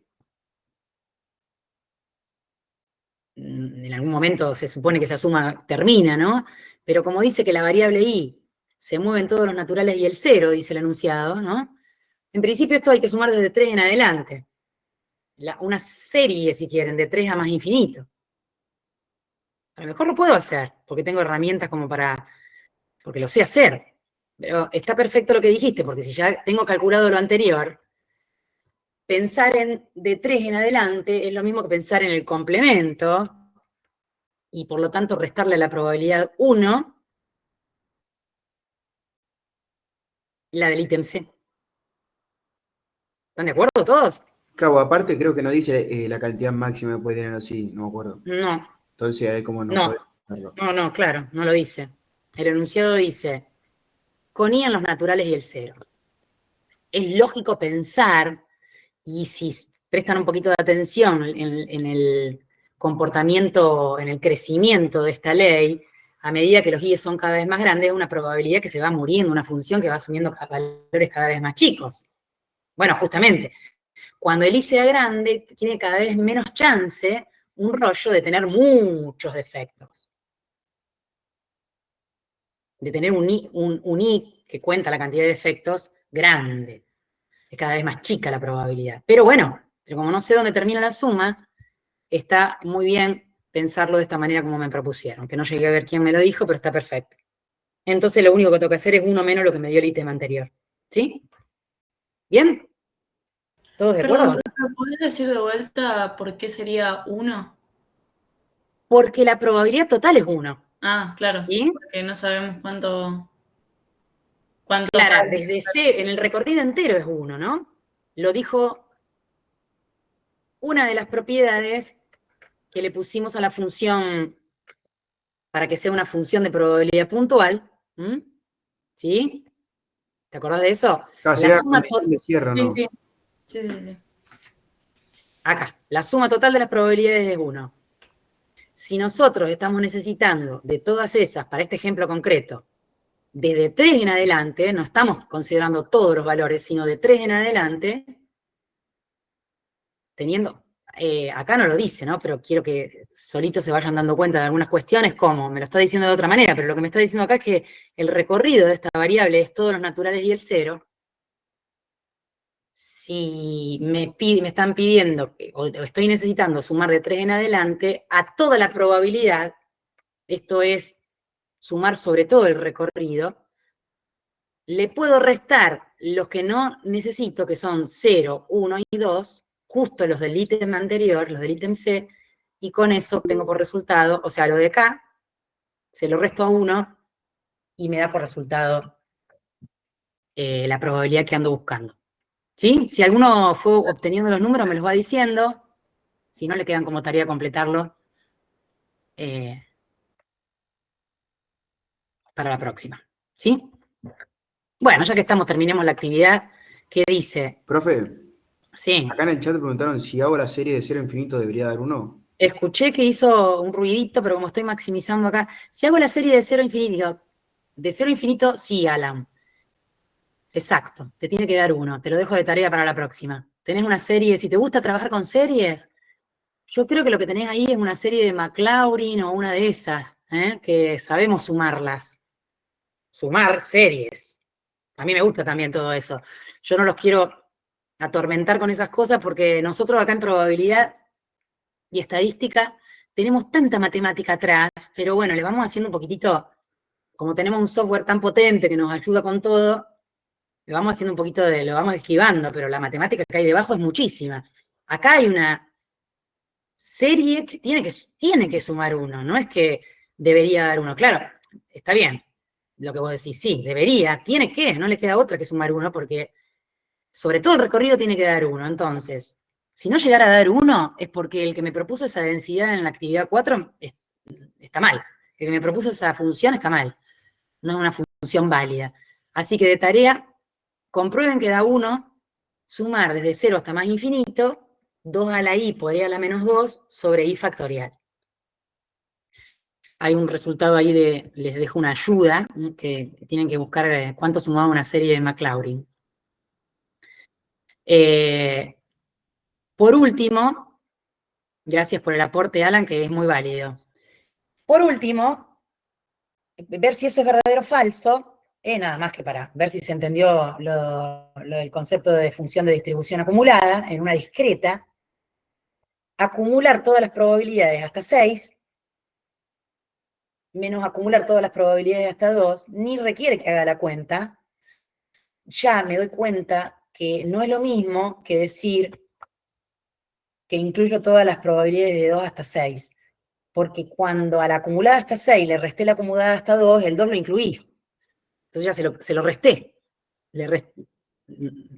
en algún momento se supone que esa suma termina, ¿no? Pero como dice que la variable I se mueve en todos los naturales y el 0, dice el enunciado, ¿no? En principio esto hay que sumar desde 3 en adelante. Una serie, si quieren, de 3 a más infinito. A lo mejor lo puedo hacer, porque tengo herramientas como porque lo sé hacer. Pero está perfecto lo que dijiste, porque si ya tengo calculado lo anterior, pensar en de 3 en adelante es lo mismo que pensar en el complemento, y por lo tanto restarle la probabilidad 1, la del ítem C. ¿Están de acuerdo todos? Cabo, aparte creo que no dice la cantidad máxima que puede tener así, no me acuerdo. No. Entonces ahí como no No. puede hacerlo. No, claro, no lo dice. El enunciado dice, con I en los naturales y el 0. Es lógico pensar, y si prestan un poquito de atención en el comportamiento, en el crecimiento de esta ley, a medida que los I son cada vez más grandes, es una probabilidad que se va muriendo una función que va asumiendo valores cada vez más chicos. Bueno, justamente, cuando el I sea grande, tiene cada vez menos chance un rollo de tener muchos defectos. De tener un I que cuenta la cantidad de defectos grande. Es cada vez más chica la probabilidad. Pero bueno, como no sé dónde termina la suma, está muy bien pensarlo de esta manera como me propusieron, que no llegué a ver quién me lo dijo, pero está perfecto. Entonces lo único que tengo que hacer es 1 menos lo que me dio el ítem anterior. ¿Sí? ¿Bien? ¿Todos de acuerdo? Perdón, ¿podés decir de vuelta por qué sería 1? Porque la probabilidad total es 1. Ah, claro, ¿Sí? porque no sabemos cuánto Claro, desde C, en el recorrido entero es 1, ¿no? Lo dijo una de las propiedades que le pusimos a la función para que sea una función de probabilidad puntual. ¿Sí? ¿Te acordás de eso? Claro, La sería la suma condición de cierre, ¿no? Sí. acá, la suma total de las probabilidades es 1. Si nosotros estamos necesitando de todas esas, para este ejemplo concreto, desde 3 en adelante, no estamos considerando todos los valores, sino de 3 en adelante, teniendo, acá no lo dice, ¿no? Pero quiero que solitos se vayan dando cuenta de algunas cuestiones, como me lo está diciendo de otra manera, pero lo que me está diciendo acá es que el recorrido de esta variable es todos los naturales y el 0. Si me están pidiendo, o estoy necesitando sumar de 3 en adelante, a toda la probabilidad, esto es sumar sobre todo el recorrido, le puedo restar los que no necesito, que son 0, 1 y 2, justo los del ítem anterior, los del ítem C, y con eso tengo por resultado, o sea, lo de acá, se lo resto a 1, y me da por resultado la probabilidad que ando buscando. ¿Sí? Si alguno fue obteniendo los números, me los va diciendo. Si no, le quedan como tarea completarlo para la próxima. ¿Sí? Bueno, ya que estamos, terminemos la actividad. ¿Qué dice? Profe, Sí. acá en el chat preguntaron si hago la serie de 0 a infinito debería dar 1. Escuché que hizo un ruidito, pero como estoy maximizando acá, si hago la serie de 0 a infinito, sí, Alan. Exacto, te tiene que dar 1. Te lo dejo de tarea para la próxima. Tenés una serie, si te gusta trabajar con series, yo creo que lo que tenés ahí es una serie de Maclaurin o una de esas, que sabemos sumarlas. Sumar series. A mí me gusta también todo eso. Yo no los quiero atormentar con esas cosas porque nosotros acá en probabilidad y estadística tenemos tanta matemática atrás, pero bueno, le vamos haciendo un poquitito, como tenemos un software tan potente que nos ayuda con todo, le vamos haciendo un poquito lo vamos esquivando, pero la matemática que hay debajo es muchísima. Acá hay una serie que tiene que sumar 1, no es que debería dar 1. Claro, está bien, lo que vos decís, sí, debería, tiene que, no le queda otra que sumar 1, porque sobre todo el recorrido tiene que dar 1. Entonces, si no llegara a dar 1, es porque el que me propuso esa densidad en la actividad 4 está mal. El que me propuso esa función está mal. No es una función válida. Así que de tarea, comprueben que da 1, sumar desde 0 hasta más infinito, 2 a la i por e a la menos 2 sobre i factorial. Hay un resultado ahí les dejo una ayuda, que tienen que buscar cuánto sumaba una serie de Maclaurin. Por último, gracias por el aporte, Alan, que es muy válido. Por último, ver si eso es verdadero o falso, nada más que para ver si se entendió lo del concepto de función de distribución acumulada, en una discreta, acumular todas las probabilidades hasta 6, menos acumular todas las probabilidades hasta 2, ni requiere que haga la cuenta, ya me doy cuenta que no es lo mismo que decir que incluyo todas las probabilidades de 2 hasta 6, porque cuando a la acumulada hasta 6 le resté la acumulada hasta 2, el 2 lo incluí. Entonces ya se lo resté.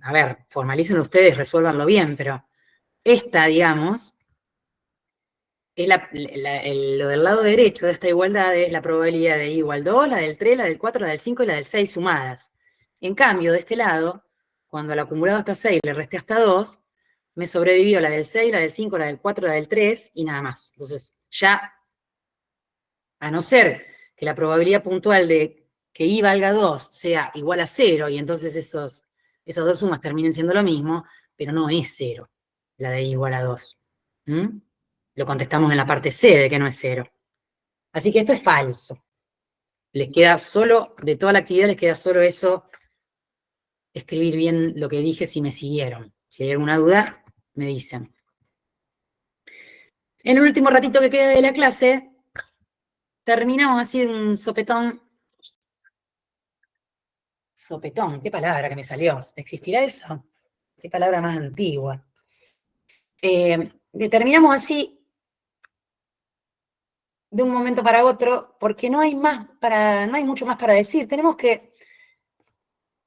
A ver, formalicen ustedes, resuélvanlo bien, pero esta, digamos, es lo del lado derecho de esta igualdad es la probabilidad de i igual 2, la del 3, la del 4, la del 5 y la del 6 sumadas. En cambio, de este lado, cuando al acumulado hasta 6 le resté hasta 2, me sobrevivió la del 6, la del 5, la del 4, la del 3 y nada más. Entonces, ya, a no ser que la probabilidad puntual de que i valga 2 sea igual a 0, y entonces esas dos sumas terminen siendo lo mismo, pero no es 0, la de i igual a 2. Lo contestamos en la parte C de que no es 0. Así que esto es falso. Les queda solo, de toda la actividad les queda solo eso, escribir bien lo que dije si me siguieron. Si hay alguna duda, me dicen. En el último ratito que queda de la clase, terminamos así en un sopetón. Sopetón, qué palabra que me salió. ¿Existirá eso? Qué palabra más antigua. Terminamos así de un momento para otro, porque no hay mucho más para decir. Tenemos que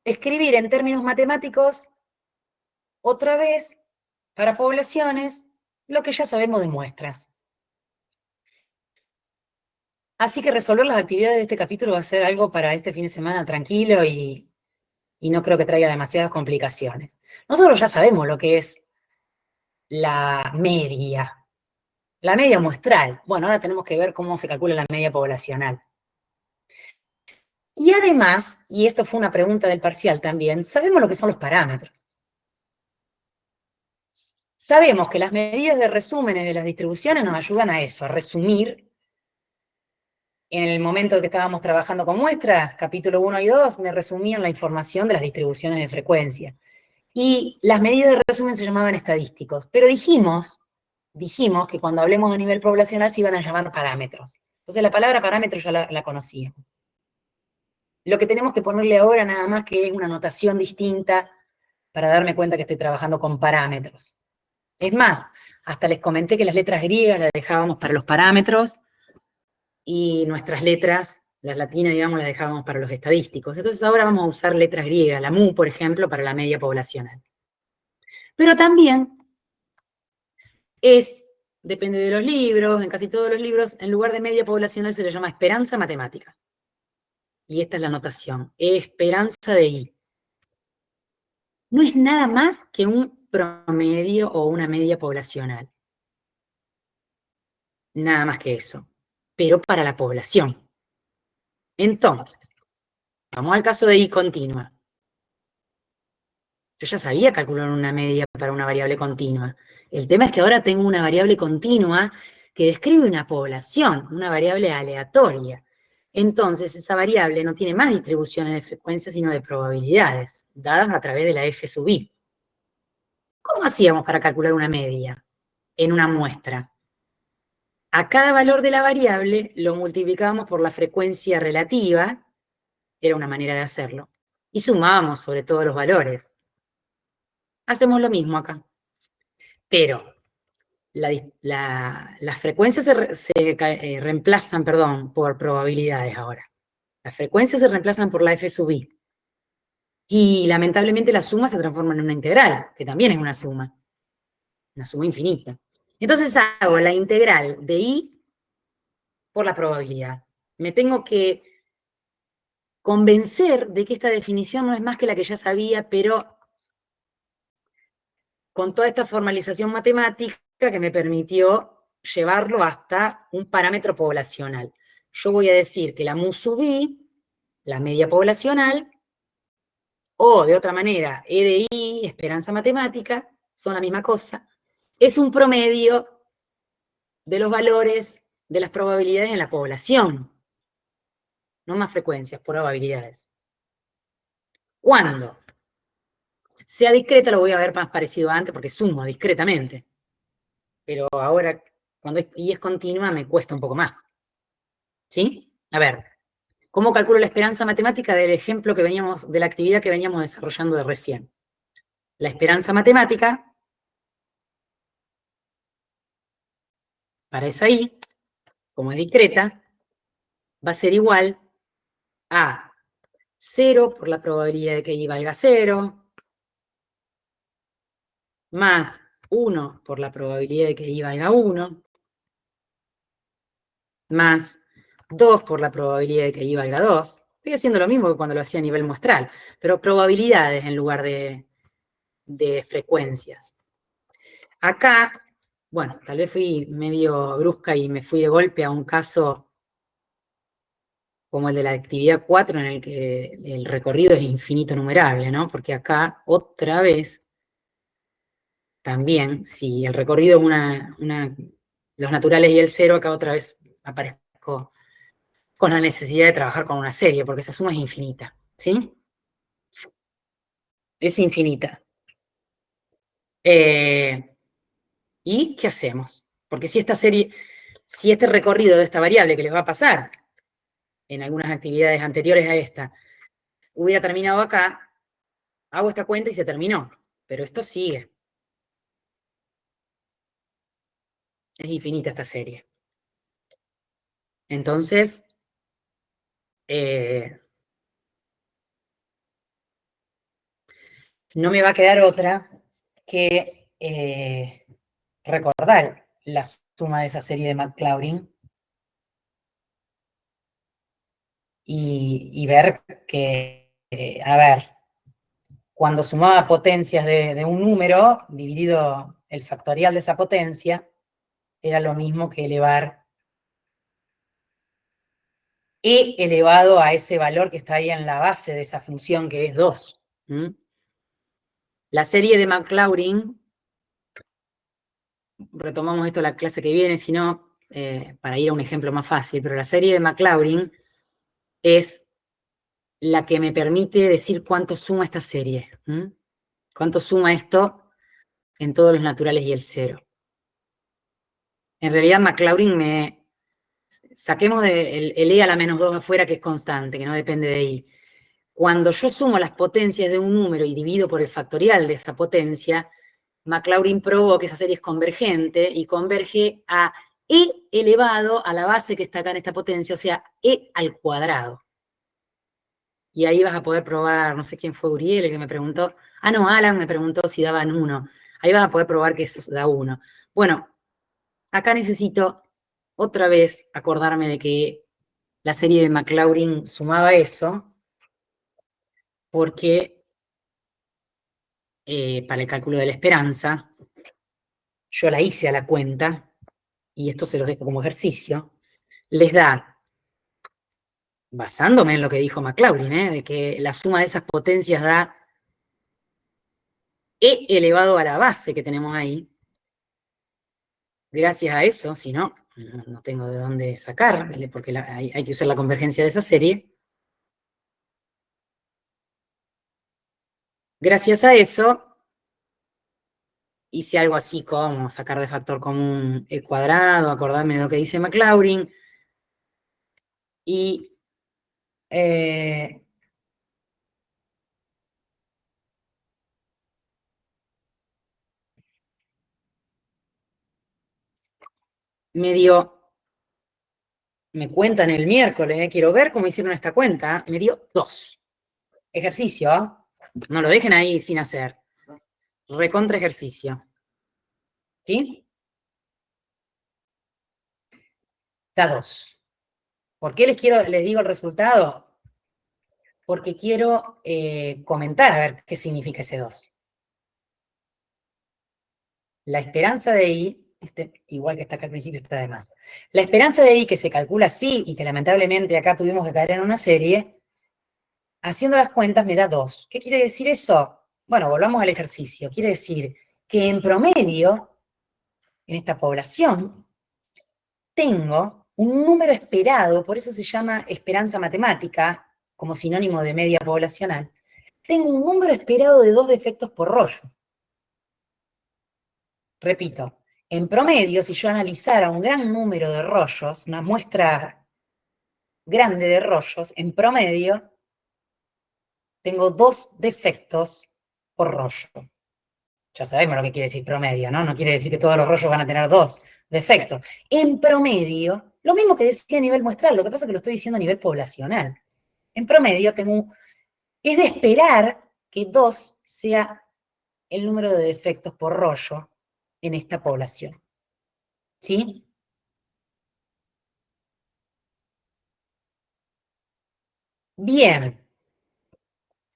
escribir en términos matemáticos, otra vez, para poblaciones, lo que ya sabemos de muestras. Así que resolver las actividades de este capítulo va a ser algo para este fin de semana tranquilo y no creo que traiga demasiadas complicaciones. Nosotros ya sabemos lo que es la media muestral. Bueno, ahora tenemos que ver cómo se calcula la media poblacional. Y además, y esto fue una pregunta del parcial también, sabemos lo que son los parámetros. Sabemos que las medidas de resúmenes de las distribuciones nos ayudan a eso, a resumir. En el momento que estábamos trabajando con muestras, capítulo 1 y 2, me resumían la información de las distribuciones de frecuencia. Y las medidas de resumen se llamaban estadísticos. Pero dijimos que cuando hablemos a nivel poblacional se iban a llamar parámetros. Entonces la palabra parámetro ya la conocíamos. Lo que tenemos que ponerle ahora nada más que es una notación distinta para darme cuenta que estoy trabajando con parámetros. Es más, hasta les comenté que las letras griegas las dejábamos para los parámetros y nuestras letras, las latinas, digamos, las dejábamos para los estadísticos. Entonces ahora vamos a usar letras griegas, la mu, por ejemplo, para la media poblacional. Pero también depende de los libros, en casi todos los libros, en lugar de media poblacional se le llama esperanza matemática. Y esta es la notación, esperanza de i. No es nada más que un promedio o una media poblacional. Nada más que eso. Pero para la población. Entonces, vamos al caso de i continua. Yo ya sabía calcular una media para una variable continua. El tema es que ahora tengo una variable continua que describe una población, una variable aleatoria. Entonces, esa variable no tiene más distribuciones de frecuencia, sino de probabilidades, dadas a través de la f sub i. ¿Cómo hacíamos para calcular una media en una muestra? A cada valor de la variable lo multiplicábamos por la frecuencia relativa, era una manera de hacerlo, y sumábamos sobre todos los valores. Hacemos lo mismo acá. Pero las frecuencias se reemplazan, perdón, por probabilidades ahora. Las frecuencias se reemplazan por la f sub i. Y lamentablemente la suma se transforma en una integral, que también es una suma infinita. Entonces hago la integral de i por la probabilidad. Me tengo que convencer de que esta definición no es más que la que ya sabía, pero con toda esta formalización matemática que me permitió llevarlo hasta un parámetro poblacional. Yo voy a decir que la mu sub i, la media poblacional, o de otra manera, E de I, esperanza matemática, son la misma cosa, es un promedio de los valores de las probabilidades en la población. No más frecuencias, probabilidades. Cuando sea discreta, lo voy a ver más parecido a antes, porque sumo discretamente. Pero ahora, cuando I es continua, me cuesta un poco más. ¿Sí? A ver, ¿cómo calculo la esperanza matemática del ejemplo que veníamos, de la actividad que veníamos desarrollando de recién? La esperanza matemática para esa I, como es discreta, va a ser igual a 0 por la probabilidad de que I valga 0, más 1 por la probabilidad de que I valga 1, más 2 por la probabilidad de que I valga 2. Estoy haciendo lo mismo que cuando lo hacía a nivel muestral, pero probabilidades en lugar de frecuencias. Acá, bueno, tal vez fui medio brusca y me fui de golpe a un caso como el de la actividad 4, en el que el recorrido es infinito numerable, ¿no? Porque acá, otra vez, también, si el recorrido es los naturales y el 0, acá otra vez aparezco con la necesidad de trabajar con una serie, porque esa suma es infinita, ¿sí? Es infinita. ¿Y qué hacemos? Porque si esta serie, si este recorrido de esta variable que les va a pasar en algunas actividades anteriores a esta, hubiera terminado acá, hago esta cuenta y se terminó. Pero esto sigue. Es infinita esta serie. Entonces, no me va a quedar otra que recordar la suma de esa serie de Maclaurin y ver que, a ver, cuando sumaba potencias de un número, dividido el factorial de esa potencia, era lo mismo que elevar e elevado a ese valor que está ahí en la base de esa función, que es 2. La serie de Maclaurin, retomamos esto la clase que viene, si no, para ir a un ejemplo más fácil, pero la serie de Maclaurin es la que me permite decir cuánto suma esta serie. ¿Cuánto suma esto en todos los naturales y el 0? En realidad, Maclaurin saquemos el E a la menos 2 afuera, que es constante, que no depende de I. Cuando yo sumo las potencias de un número y divido por el factorial de esa potencia, Maclaurin probó que esa serie es convergente y converge a E elevado a la base que está acá en esta potencia, o sea, E al cuadrado. Y ahí vas a poder probar, no sé quién fue Uriel el que me preguntó. Ah, no, Alan me preguntó si daban 1. Ahí vas a poder probar que eso da 1. Bueno, acá necesito otra vez acordarme de que la serie de Maclaurin sumaba eso, porque para el cálculo de la esperanza, yo la hice a la cuenta, y esto se los dejo como ejercicio, les da, basándome en lo que dijo Maclaurin, de que la suma de esas potencias da E elevado a la base que tenemos ahí. Gracias a eso, si no, no tengo de dónde sacar, porque hay que usar la convergencia de esa serie. Gracias a eso, hice algo así como sacar de factor común el cuadrado, acordarme de lo que dice Maclaurin, y me cuentan el miércoles, quiero ver cómo hicieron esta cuenta, me dio 2. Ejercicio, no lo dejen ahí sin hacer. Recontra ejercicio. ¿Sí? Da 2. ¿Por qué les digo el resultado? Porque quiero comentar a ver qué significa ese 2. La esperanza de I, igual que está acá al principio, está de más. La esperanza de I que se calcula así, y que lamentablemente acá tuvimos que caer en una serie, haciendo las cuentas me da 2. ¿Qué quiere decir eso? Bueno, volvamos al ejercicio. Quiere decir que en promedio, en esta población, tengo un número esperado, por eso se llama esperanza matemática, como sinónimo de media poblacional, tengo un número esperado de 2 defectos por rollo. Repito, en promedio, si yo analizara un gran número de rollos, una muestra grande de rollos, en promedio, tengo 2 defectos por rollo. Ya sabemos lo que quiere decir promedio, ¿no? No quiere decir que todos los rollos van a tener 2 defectos. En promedio, lo mismo que decía a nivel muestral, lo que pasa es que lo estoy diciendo a nivel poblacional. En promedio es de esperar que 2 sea el número de defectos por rollo en esta población. ¿Sí? Bien.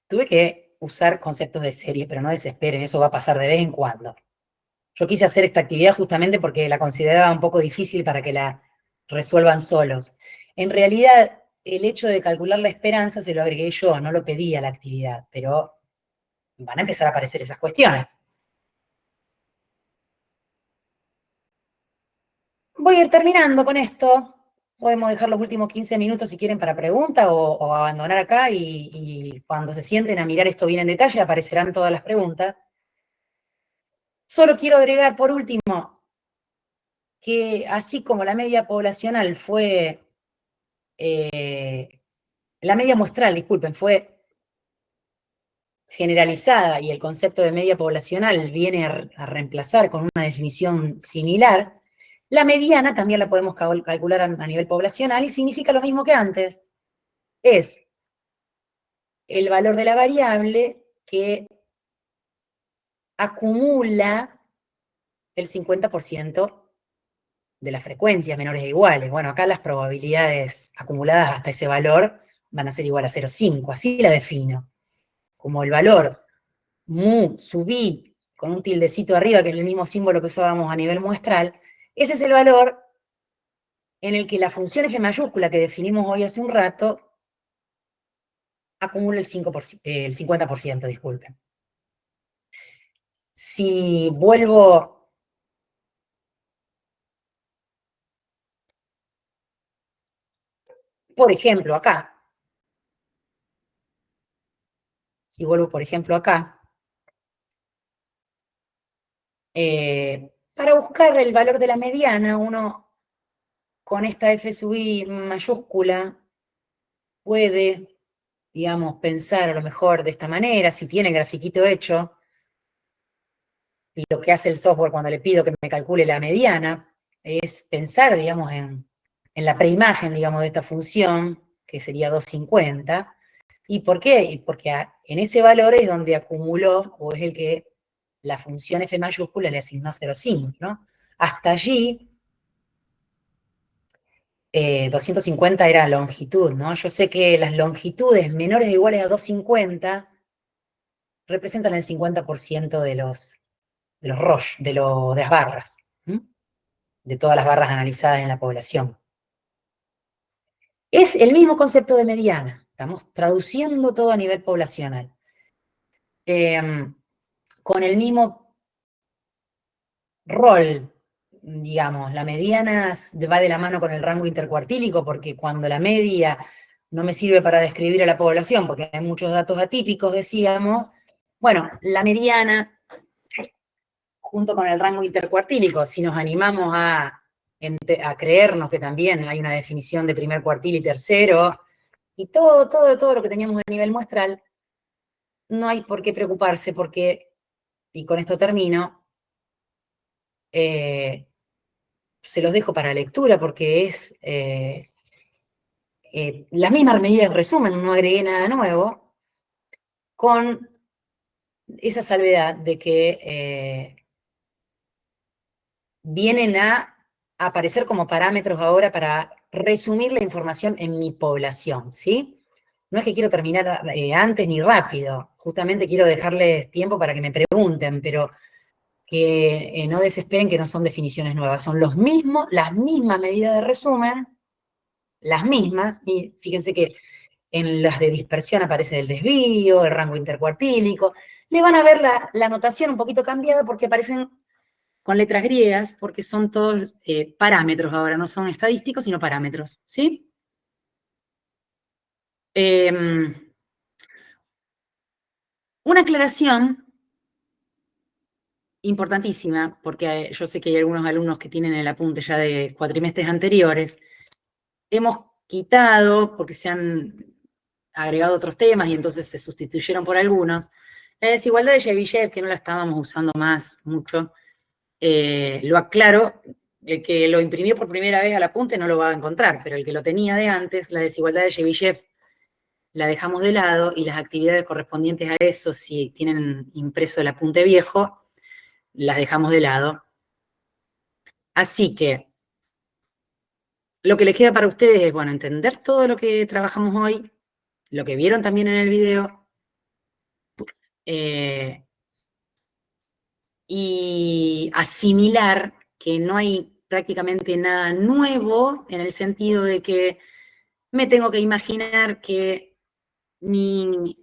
Tuve que usar conceptos de serie, pero no desesperen, eso va a pasar de vez en cuando. Yo quise hacer esta actividad justamente porque la consideraba un poco difícil para que la resuelvan solos. En realidad, el hecho de calcular la esperanza se lo agregué yo, no lo pedí a la actividad, pero van a empezar a aparecer esas cuestiones. Voy a ir terminando con esto. Podemos dejar los últimos 15 minutos si quieren para preguntas o abandonar acá y cuando se sienten a mirar esto bien en detalle aparecerán todas las preguntas. Solo quiero agregar por último que así como la media poblacional fue, la media muestral, disculpen, fue generalizada y el concepto de media poblacional viene a reemplazar con una definición similar, la mediana también la podemos calcular a nivel poblacional y significa lo mismo que antes. Es el valor de la variable que acumula el 50% de las frecuencias menores e iguales. Bueno, acá las probabilidades acumuladas hasta ese valor van a ser igual a 0,5, así la defino. Como el valor mu sub i con un tildecito arriba, que es el mismo símbolo que usábamos a nivel muestral, ese es el valor en el que la función f mayúscula que definimos hoy hace un rato acumula el 50%, disculpen. Si vuelvo por ejemplo acá, para buscar el valor de la mediana, uno con esta f sub i mayúscula puede, digamos, pensar a lo mejor de esta manera, si tiene el grafiquito hecho, lo que hace el software cuando le pido que me calcule la mediana, es pensar, digamos, en la preimagen, digamos, de esta función, que sería 250. ¿Y por qué? Y porque en ese valor es donde acumuló, o es el que la función f mayúscula le asignó 0,5, ¿no? Hasta allí, 250 era longitud, ¿no? Yo sé que las longitudes menores o iguales a 250 representan el 50% de las barras, de todas las barras analizadas en la población. Es el mismo concepto de mediana, estamos traduciendo todo a nivel poblacional. Con el mismo rol, digamos, la mediana va de la mano con el rango intercuartílico, porque cuando la media no me sirve para describir a la población, porque hay muchos datos atípicos, decíamos, bueno, la mediana junto con el rango intercuartílico, si nos animamos a creernos que también hay una definición de primer cuartil y tercero, y todo lo que teníamos a nivel muestral, no hay por qué preocuparse porque, y con esto termino, se los dejo para lectura porque es las mismas medidas de resumen, no agregué nada nuevo, con esa salvedad de que vienen a aparecer como parámetros ahora para resumir la información en mi población, ¿sí? No es que quiero terminar antes ni rápido, justamente quiero dejarles tiempo para que me pregunten, pero que no desesperen que no son definiciones nuevas, son las mismas medidas de resumen, las mismas, y fíjense que en las de dispersión aparece el desvío, el rango intercuartílico, le van a ver la notación un poquito cambiada porque aparecen con letras griegas, porque son todos parámetros ahora, no son estadísticos, sino parámetros, ¿sí? Una aclaración importantísima, porque yo sé que hay algunos alumnos que tienen el apunte ya de cuatrimestres anteriores, hemos quitado, porque se han agregado otros temas y entonces se sustituyeron por algunos, la desigualdad de Chebyshev, que no la estábamos usando más mucho, lo aclaro, el que lo imprimió por primera vez al apunte no lo va a encontrar, pero el que lo tenía de antes, la desigualdad de Chebyshev, la dejamos de lado y las actividades correspondientes a eso, si tienen impreso el apunte viejo, las dejamos de lado. Así que lo que les queda para ustedes es, bueno, entender todo lo que trabajamos hoy, lo que vieron también en el video, y asimilar que no hay prácticamente nada nuevo en el sentido de que me tengo que imaginar que mis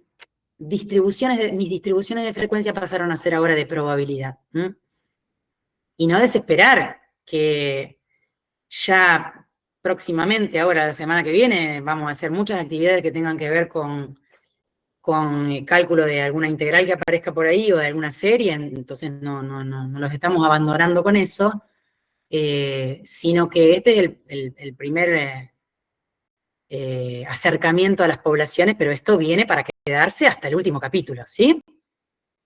distribuciones de frecuencia pasaron a ser ahora de probabilidad. Y no desesperar que ya próximamente, ahora la semana que viene, vamos a hacer muchas actividades que tengan que ver con cálculo de alguna integral que aparezca por ahí o de alguna serie, entonces no los estamos abandonando con eso, sino que este es el primer acercamiento a las poblaciones, pero esto viene para quedarse hasta el último capítulo, ¿sí?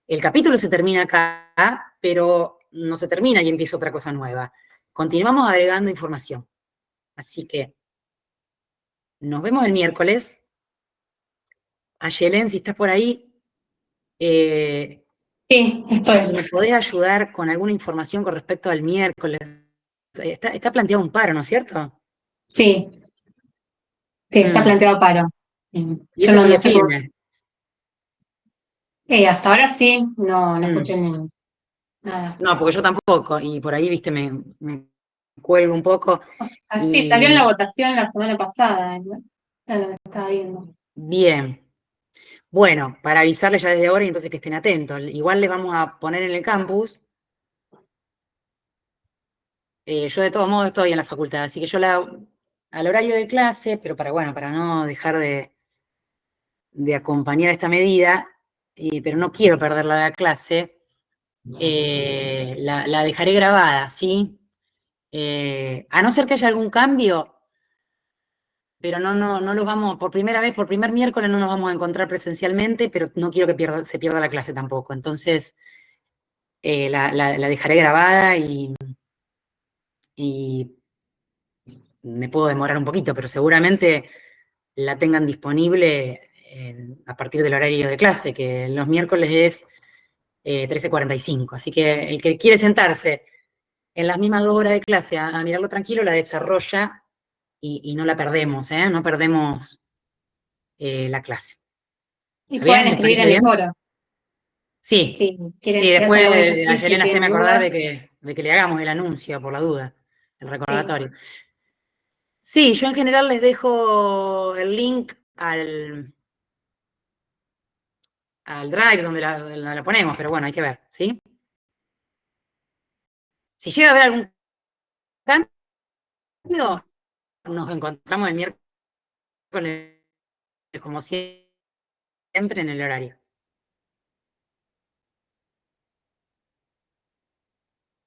El capítulo se termina acá, pero no se termina y empieza otra cosa nueva. Continuamos agregando información. Así que nos vemos el miércoles. Ayelen, si estás por ahí, Sí, estoy. ¿me podés ayudar con alguna información con respecto al miércoles? Está planteado un paro, ¿no es cierto? Sí, sí, está planteado paro. Y Yo eso no sigue sé cómo. firme. Hasta ahora sí, no escuché nada. No, porque yo tampoco, y por ahí, viste, me cuelgo un poco. O sea, sí, salió en la Y votación la semana pasada, ¿no? Claro, lo estaba viendo. bien. Bueno, para avisarles ya desde ahora y entonces que estén atentos. Igual les vamos a poner en el campus. Yo de todos modos estoy en la facultad, así que yo al horario de clase, pero para no dejar de acompañar esta medida, pero no quiero perder la clase, la dejaré grabada, ¿sí? A no ser que haya algún cambio, pero no los vamos, por primera vez, por primer miércoles no nos vamos a encontrar presencialmente, pero no quiero que se pierda la clase tampoco. Entonces, la dejaré grabada y me puedo demorar un poquito, pero seguramente la tengan disponible a partir del horario de clase, que los miércoles es 13:45. Así que el que quiere sentarse en las mismas 2 horas de clase a mirarlo tranquilo, la desarrolla y no la perdemos, no perdemos la clase. Y ¿Está pueden bien? ¿Les escribir parece en el bien? foro. Sí, Si quieren, sí, si después hacen algún a ejercicio y Yelena tienen me acordar dudas. de que le hagamos el anuncio por la duda, el Sí. recordatorio. Sí, yo en general les dejo el link al Drive donde la ponemos, pero bueno, hay que ver, ¿sí? Si llega a haber algún cambio, nos encontramos el miércoles, como siempre, en el horario.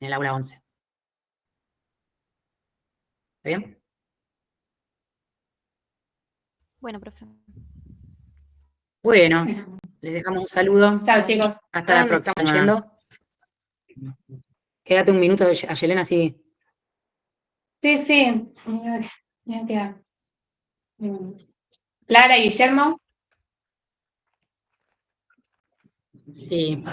en el aula 11. ¿Está bien? Bueno, profe. Bueno, les dejamos un saludo. Chao, chicos. Hasta la próxima. ¿Estamos yendo? Quédate un minuto, Ayelena, así. Sí, sí. Me voy a quedar. Clara, Guillermo. Sí.